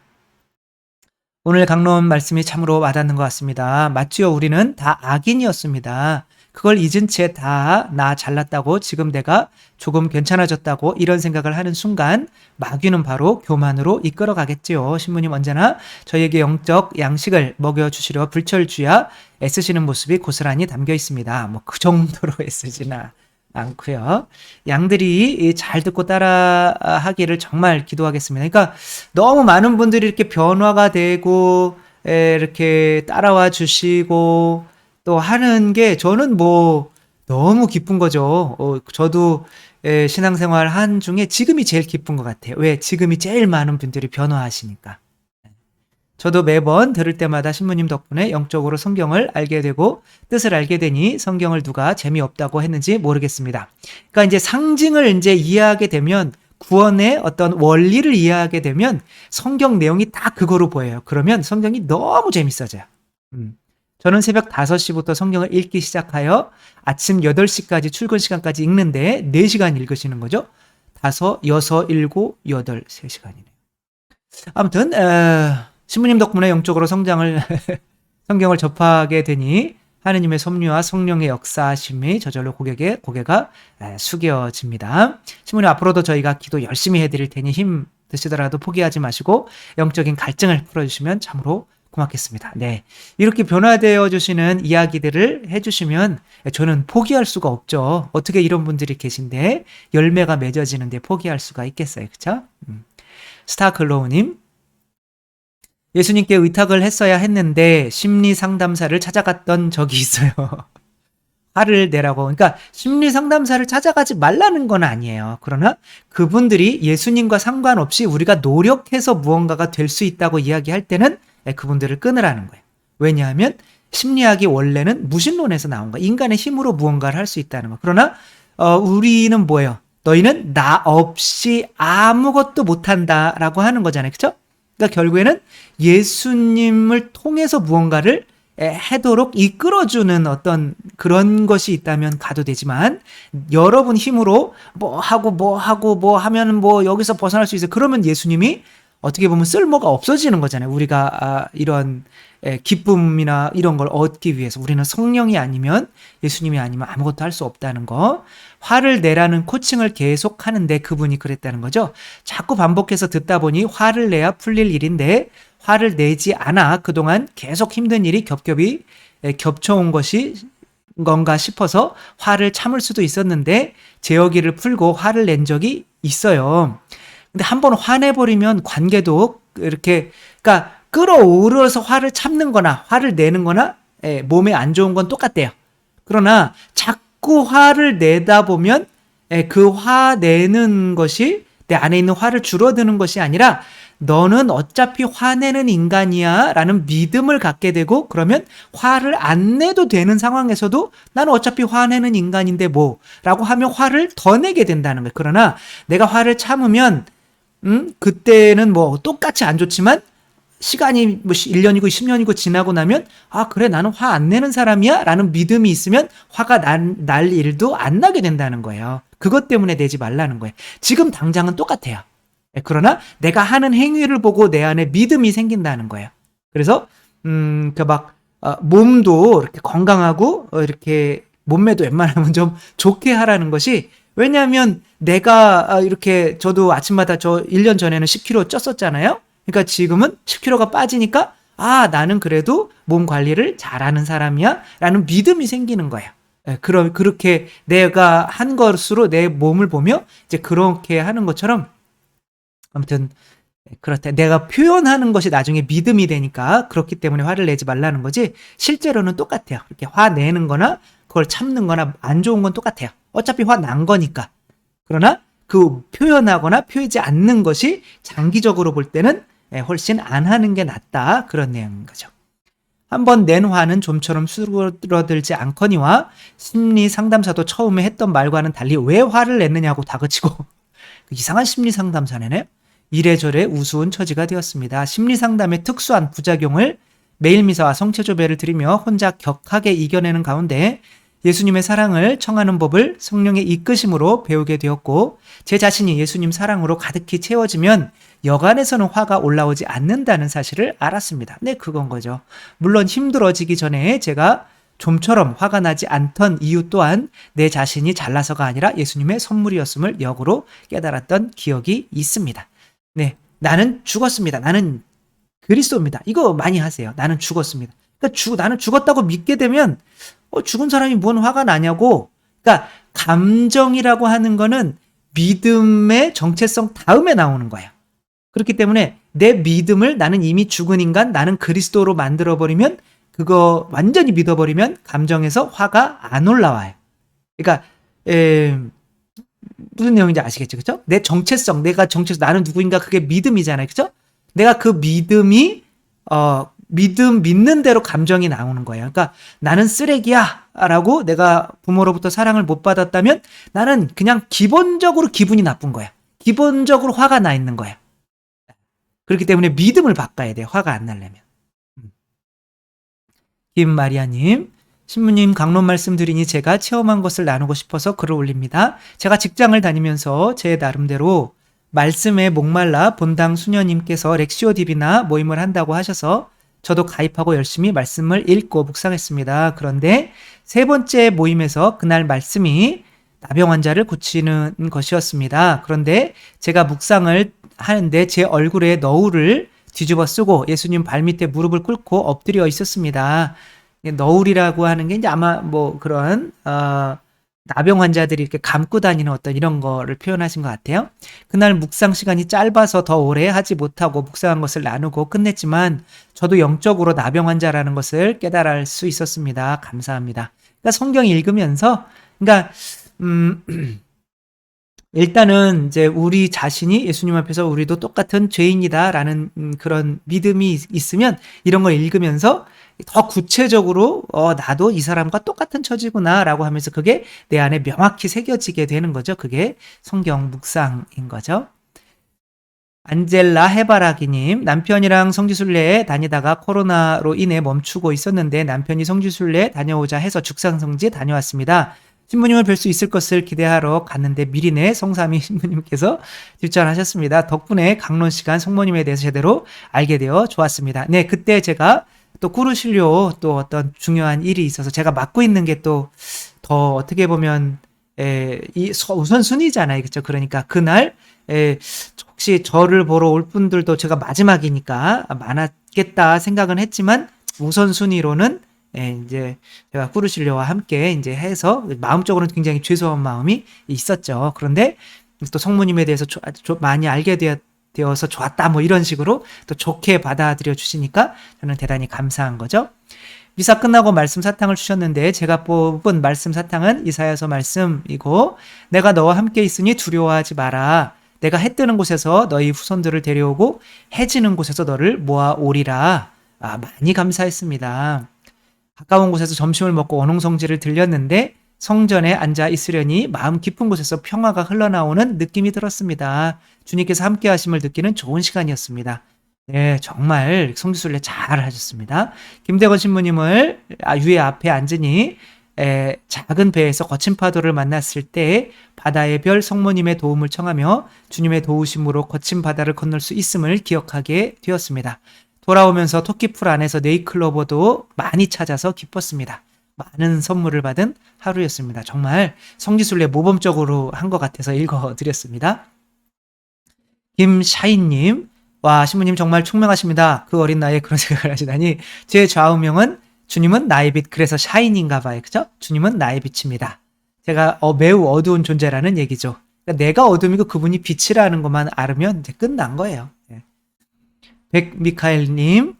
오늘 강론 말씀이 참으로 와닿는 것 같습니다. 맞지요? 우리는 다 악인이었습니다. 그걸 잊은 채 다 나 잘났다고 지금 내가 조금 괜찮아졌다고 이런 생각을 하는 순간 마귀는 바로 교만으로 이끌어 가겠지요. 신부님 언제나 저희에게 영적 양식을 먹여주시려 불철주야 애쓰시는 모습이 고스란히 담겨 있습니다. 뭐 그 정도로 애쓰지나 않고요. 양들이 잘 듣고 따라하기를 정말 기도하겠습니다. 그러니까 너무 많은 분들이 이렇게 변화가 되고 이렇게 따라와 주시고 또 하는 게 저는 뭐 너무 기쁜 거죠. 저도 신앙생활 한 중에 지금이 제일 기쁜 것 같아요. 왜? 지금이 제일 많은 분들이 변화하시니까. 저도 매번 들을 때마다 신부님 덕분에 영적으로 성경을 알게 되고 뜻을 알게 되니 성경을 누가 재미없다고 했는지 모르겠습니다. 그러니까 이제 상징을 이제 이해하게 되면 구원의 어떤 원리를 이해하게 되면 성경 내용이 다 그거로 보여요. 그러면 성경이 너무 재밌어져요. 저는 새벽 5시부터 성경을 읽기 시작하여 아침 8시까지 출근 시간까지 읽는데 4시간 읽으시는 거죠. 5, 6, 7, 8, 3시간이네요. 아무튼 신부님 덕분에 영적으로 성경을 접하게 되니 하느님의 섭리와 성령의 역사하심이 저절로 고개가 숙여집니다. 신부님 앞으로도 저희가 기도 열심히 해드릴 테니 힘 드시더라도 포기하지 마시고 영적인 갈증을 풀어주시면 참으로 고맙겠습니다. 네, 이렇게 변화되어 주시는 이야기들을 해주시면 저는 포기할 수가 없죠. 어떻게 이런 분들이 계신데 열매가 맺어지는데 포기할 수가 있겠어요, 그렇죠? 스타클로우님, 예수님께 의탁을 했어야 했는데 심리 상담사를 찾아갔던 적이 있어요. 화를 내라고. 그러니까 심리 상담사를 찾아가지 말라는 건 아니에요. 그러나 그분들이 예수님과 상관없이 우리가 노력해서 무언가가 될 수 있다고 이야기할 때는 그분들을 끊으라는 거예요. 왜냐하면 심리학이 원래는 무신론에서 나온 거예요. 인간의 힘으로 무언가를 할 수 있다는 거. 그러나 우리는 뭐예요? 너희는 나 없이 아무것도 못한다라고 하는 거잖아요. 그렇죠? 그러니까 결국에는 예수님을 통해서 무언가를 하도록 이끌어주는 어떤 그런 것이 있다면 가도 되지만 여러분 힘으로 뭐 하면 여기서 벗어날 수 있어요. 그러면 예수님이 어떻게 보면 쓸모가 없어지는 거잖아요. 우리가 이런 기쁨이나 이런 걸 얻기 위해서 우리는 성령이 아니면 예수님이 아니면 아무것도 할 수 없다는 거. 화를 내라는 코칭을 계속 하는데 그분이 그랬다는 거죠. 자꾸 반복해서 듣다 보니 화를 내야 풀릴 일인데 화를 내지 않아 그동안 계속 힘든 일이 겹쳐온 것이 건가 싶어서 화를 참을 수도 있었는데 제어기를 풀고 화를 낸 적이 있어요. 근데 한번 화내버리면 관계도 이렇게, 그러니까 끌어오르서 화를 참는 거나 화를 내는 거나 몸에 안 좋은 건 똑같대요. 그러나 자꾸 화를 내다 보면 그 화 내는 것이 내 안에 있는 화를 줄어드는 것이 아니라 너는 어차피 화내는 인간이야 라는 믿음을 갖게 되고, 그러면 화를 안 내도 되는 상황에서도 나는 어차피 화내는 인간인데 뭐 라고 하면 화를 더 내게 된다는 거예요. 그러나 내가 화를 참으면 그때는 뭐 똑같이 안 좋지만 시간이 뭐 1년이고 10년이고 지나고 나면 아 그래 나는 화 안 내는 사람이야 라는 믿음이 있으면 화가 날 일도 안 나게 된다는 거예요. 그것 때문에 내지 말라는 거예요. 지금 당장은 똑같아요. 그러나 내가 하는 행위를 보고 내 안에 믿음이 생긴다는 거예요. 그래서 몸도 이렇게 건강하고 이렇게 몸매도 웬만하면 좀 좋게 하라는 것이, 왜냐하면 내가 이렇게 저도 아침마다 저 1년 전에는 10kg 쪘었잖아요. 그러니까 지금은 10kg가 빠지니까 아 나는 그래도 몸 관리를 잘하는 사람이야 라는 믿음이 생기는 거예요. 그렇게 내가 한 것으로 내 몸을 보며 이제 그렇게 하는 것처럼, 아무튼 그렇다. 내가 표현하는 것이 나중에 믿음이 되니까 그렇기 때문에 화를 내지 말라는 거지, 실제로는 똑같아요. 이렇게 화 내는 거나 그걸 참는 거나 안 좋은 건 똑같아요. 어차피 화 난 거니까. 그러나 그 표현하거나 표하지 않는 것이 장기적으로 볼 때는 훨씬 안 하는 게 낫다, 그런 내용인 거죠. 한번 낸 화는 좀처럼 수그러들지 않거니와 심리 상담사도 처음에 했던 말과는 달리 왜 화를 냈느냐고 다그치고 이상한 심리 상담사네요. 이래저래 우스운 처지가 되었습니다. 심리 상담의 특수한 부작용을 매일 미사와 성체조배를 드리며 혼자 격하게 이겨내는 가운데 예수님의 사랑을 청하는 법을 성령의 이끄심으로 배우게 되었고, 제 자신이 예수님 사랑으로 가득히 채워지면 여간에서는 화가 올라오지 않는다는 사실을 알았습니다. 네, 그건 거죠. 물론 힘들어지기 전에 제가 좀처럼 화가 나지 않던 이유 또한 내 자신이 잘나서가 아니라 예수님의 선물이었음을 역으로 깨달았던 기억이 있습니다. 네, 나는 죽었습니다. 나는 그리스도입니다. 이거 많이 하세요. 나는 죽었습니다. 그러니까 나는 죽었다고 믿게 되면 죽은 사람이 뭔 화가 나냐고. 그러니까 감정이라고 하는 거는 믿음의 정체성 다음에 나오는 거야. 그렇기 때문에 내 믿음을 나는 이미 죽은 인간, 나는 그리스도로 만들어버리면, 그거 완전히 믿어버리면 감정에서 화가 안 올라와요. 그러니까 무슨 내용인지 아시겠죠? 그죠? 내 정체성, 나는 누구인가, 그게 믿음이잖아요. 그죠? 내가 그 믿음이 믿는 대로 감정이 나오는 거예요. 그러니까 나는 쓰레기야 라고 내가 부모로부터 사랑을 못 받았다면 나는 그냥 기본적으로 기분이 나쁜 거야. 기본적으로 화가 나 있는 거야. 그렇기 때문에 믿음을 바꿔야 돼요. 화가 안 나려면. 김마리아님, 신부님 강론 말씀드리니 제가 체험한 것을 나누고 싶어서 글을 올립니다. 제가 직장을 다니면서 제 나름대로 말씀에 목말라 본당 수녀님께서 렉시오 디비나 모임을 한다고 하셔서 저도 가입하고 열심히 말씀을 읽고 묵상했습니다. 그런데 세 번째 모임에서 그날 말씀이 나병 환자를 고치는 것이었습니다. 그런데 제가 묵상을 하는데 제 얼굴에 너울을 뒤집어 쓰고 예수님 발밑에 무릎을 꿇고 엎드려 있었습니다. 너울이라고 하는 게 이제 아마 뭐 그런 나병 환자들이 이렇게 감고 다니는 어떤 이런 거를 표현하신 것 같아요. 그날 묵상 시간이 짧아서 더 오래 하지 못하고 묵상한 것을 나누고 끝냈지만 저도 영적으로 나병 환자라는 것을 깨달을 수 있었습니다. 감사합니다. 그러니까 성경 읽으면서, 그러니까 일단은 이제 우리 자신이 예수님 앞에서 우리도 똑같은 죄인이다라는 그런 믿음이 있으면 이런 걸 읽으면서 더 구체적으로 나도 이 사람과 똑같은 처지구나라고 하면서 그게 내 안에 명확히 새겨지게 되는 거죠. 그게 성경 묵상인 거죠. 안젤라 해바라기님, 남편이랑 성지순례에 다니다가 코로나로 인해 멈추고 있었는데 남편이 성지순례 다녀오자 해서 죽상성지 다녀왔습니다. 신부님을 뵐 수 있을 것을 기대하러 갔는데 미리네 성삼위 신부님께서 뒷전하셨습니다. 덕분에 강론 시간 성모님에 대해서 제대로 알게 되어 좋았습니다. 네, 그때 제가 또 꾸르실료 또 어떤 중요한 일이 있어서 제가 맡고 있는 게 또 더 어떻게 보면 이 우선순위잖아요. 그렇죠? 그러니까 그날 혹시 저를 보러 올 분들도 제가 마지막이니까 많았겠다 생각은 했지만 우선순위로는 이제 제가 꾸르실료와 함께 이제 해서 마음적으로는 굉장히 죄송한 마음이 있었죠. 그런데 또 성모님에 대해서 많이 알게 되어서 좋았다 뭐 이런 식으로 또 좋게 받아들여 주시니까 저는 대단히 감사한 거죠. 미사 끝나고 말씀 사탕을 주셨는데 제가 뽑은 말씀 사탕은 이사야서 말씀이고, 내가 너와 함께 있으니 두려워하지 마라. 내가 해 뜨는 곳에서 너희 후손들을 데려오고 해 지는 곳에서 너를 모아오리라. 많이 감사했습니다. 가까운 곳에서 점심을 먹고 원홍성지를 들렸는데 성전에 앉아 있으려니 마음 깊은 곳에서 평화가 흘러나오는 느낌이 들었습니다. 주님께서 함께 하심을 느끼는 좋은 시간이었습니다. 네, 정말 성지순례 잘 하셨습니다. 김대건 신부님을 유해 앞에 앉으니 작은 배에서 거친 파도를 만났을 때 바다의 별 성모님의 도움을 청하며 주님의 도우심으로 거친 바다를 건널 수 있음을 기억하게 되었습니다. 돌아오면서 토끼풀 안에서 네이클로버도 많이 찾아서 기뻤습니다. 많은 선물을 받은 하루였습니다. 정말 성지순례 모범적으로 한 것 같아서 읽어드렸습니다. 김샤인님, 와, 신부님 정말 총명하십니다. 그 어린 나이에 그런 생각을 하시다니. 제 좌우명은 주님은 나의 빛, 그래서 샤인인가 봐요. 그죠? 주님은 나의 빛입니다. 제가 매우 어두운 존재라는 얘기죠. 그러니까 내가 어둠이고 그분이 빛이라는 것만 알으면 이제 끝난 거예요. 백미카엘님,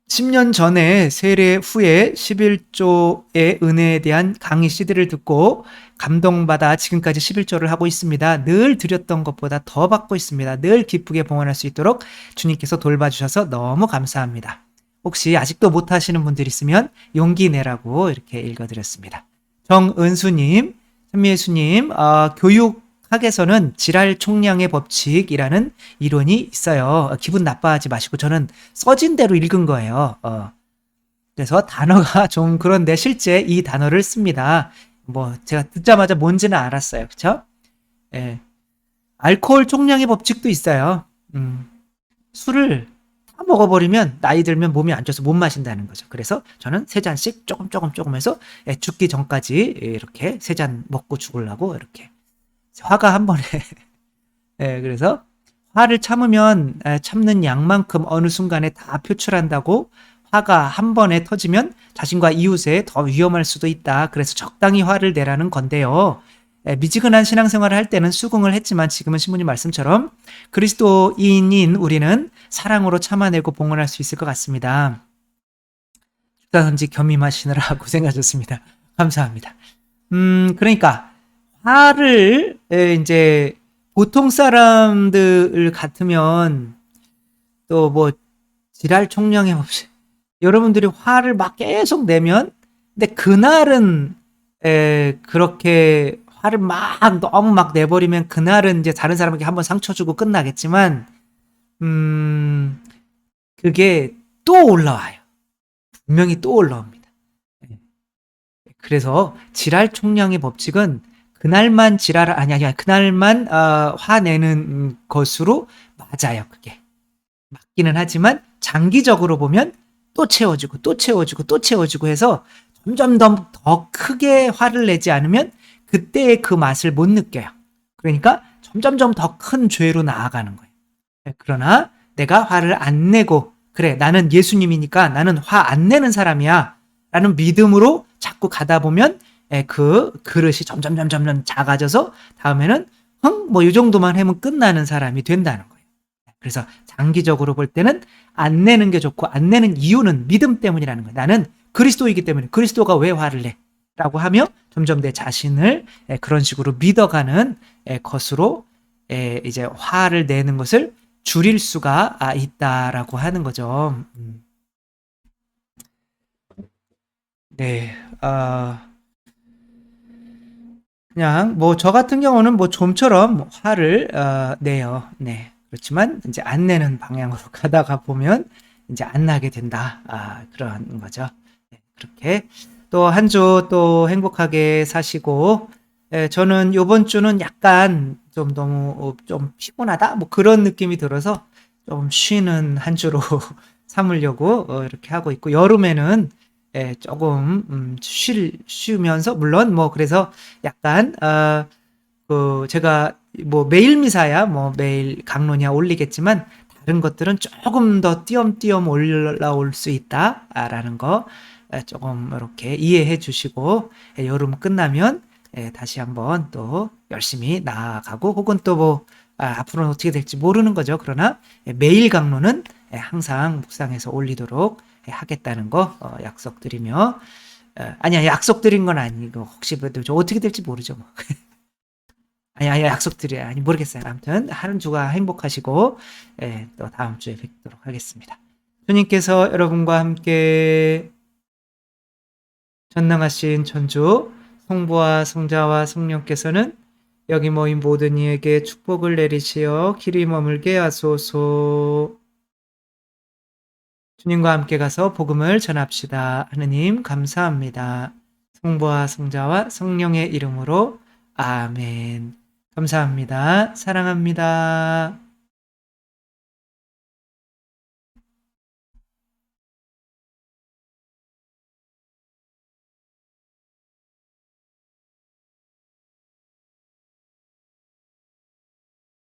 10년 전에 세례 후에 11조의 은혜에 대한 강의 CD를 듣고 감동받아 지금까지 11조를 하고 있습니다. 늘 드렸던 것보다 더 받고 있습니다. 늘 기쁘게 봉헌할 수 있도록 주님께서 돌봐주셔서 너무 감사합니다. 혹시 아직도 못하시는 분들 있으면 용기 내라고 이렇게 읽어드렸습니다. 정은수님, 천미예수님, 교육학에서는 질할 총량의 법칙이라는 이론이 있어요. 기분 나빠하지 마시고 저는 써진 대로 읽은 거예요. 그래서 단어가 좀 그런데 실제 이 단어를 씁니다. 뭐 제가 듣자마자 뭔지는 알았어요. 그쵸? 예. 알코올 총량의 법칙도 있어요. 술을 다 먹어버리면 나이 들면 몸이 안 좋아서 못 마신다는 거죠. 그래서 저는 3잔씩 조금 해서 죽기 전까지 이렇게 3잔 먹고 죽으려고 이렇게 화가 한 번에 그래서 화를 참으면 참는 양만큼 어느 순간에 다 표출한다고. 화가 한 번에 터지면 자신과 이웃에 더 위험할 수도 있다. 그래서 적당히 화를 내라는 건데요. 미지근한 신앙생활을 할 때는 수긍을 했지만 지금은 신부님 말씀처럼 그리스도인인 우리는 사랑으로 참아내고 봉헌할 수 있을 것 같습니다. 죽다든지 겸임하시느라 고생하셨습니다. 감사합니다. 그러니까 화를 이제 보통 사람들 같으면 또 뭐 지랄 총량의 법칙, 여러분들이 화를 막 계속 내면, 근데 그날은 그렇게 화를 막 너무 막 내버리면 그날은 이제 다른 사람에게 한번 상처 주고 끝나겠지만 그게 또 올라와요. 분명히 또 올라옵니다. 그래서 지랄 총량의 법칙은 그날만 그날만 화내는 것으로 맞아요. 그게 맞기는 하지만 장기적으로 보면 또 채워지고 해서 점점 더 크게 화를 내지 않으면 그때의 그 맛을 못 느껴요. 그러니까 점점 더 큰 죄로 나아가는 거예요. 그러나 내가 화를 안 내고, 그래, 나는 예수님이니까 나는 화 안 내는 사람이야 라는 믿음으로 자꾸 가다 보면 그 그릇이 점점 작아져서 다음에는 뭐 이 정도만 하면 끝나는 사람이 된다는 거예요. 그래서 장기적으로 볼 때는 안 내는 게 좋고, 안 내는 이유는 믿음 때문이라는 거예요. 나는 그리스도이기 때문에. 그리스도가 왜 화를 내? 라고 하며 점점 내 자신을 그런 식으로 믿어가는 것으로 이제 화를 내는 것을 줄일 수가 있다라고 하는 거죠. 네, 그냥 뭐 저 같은 경우는 뭐 좀처럼 화를 내요. 네. 그렇지만 이제 안 내는 방향으로 가다가 보면 이제 안 나게 된다. 그런 거죠. 네, 그렇게 또 한 주 또 행복하게 사시고, 저는 요번 주는 약간 좀 너무 좀 피곤하다 뭐 그런 느낌이 들어서 좀 쉬는 한 주로 삼으려고 이렇게 하고 있고, 여름에는 조금 쉬면서, 물론 뭐 그래서 약간 제가 뭐 매일 미사야 뭐 매일 강론이야 올리겠지만 다른 것들은 조금 더 띄엄띄엄 올라올 수 있다라는 거 조금 이렇게 이해해 주시고, 여름 끝나면 다시 한번 또 열심히 나아가고, 혹은 또 뭐 앞으로는 어떻게 될지 모르는 거죠. 그러나 매일 강론은 항상 묵상해서 올리도록 하겠다는 거 약속드리며, 아니야, 약속드린 건 아니고 혹시 저 어떻게 될지 모르죠 뭐. 아니, 약속드려요. 아니, 모르겠어요. 아무튼, 한 주가 행복하시고, 예, 또 다음 주에 뵙도록 하겠습니다. 주님께서 여러분과 함께 전능하신 천주, 성부와 성자와 성령께서는 여기 모인 모든 이에게 축복을 내리시어 길이 머물게 하소서. 주님과 함께 가서 복음을 전합시다. 하느님 감사합니다. 성부와 성자와 성령의 이름으로 아멘. 감사합니다. 사랑합니다.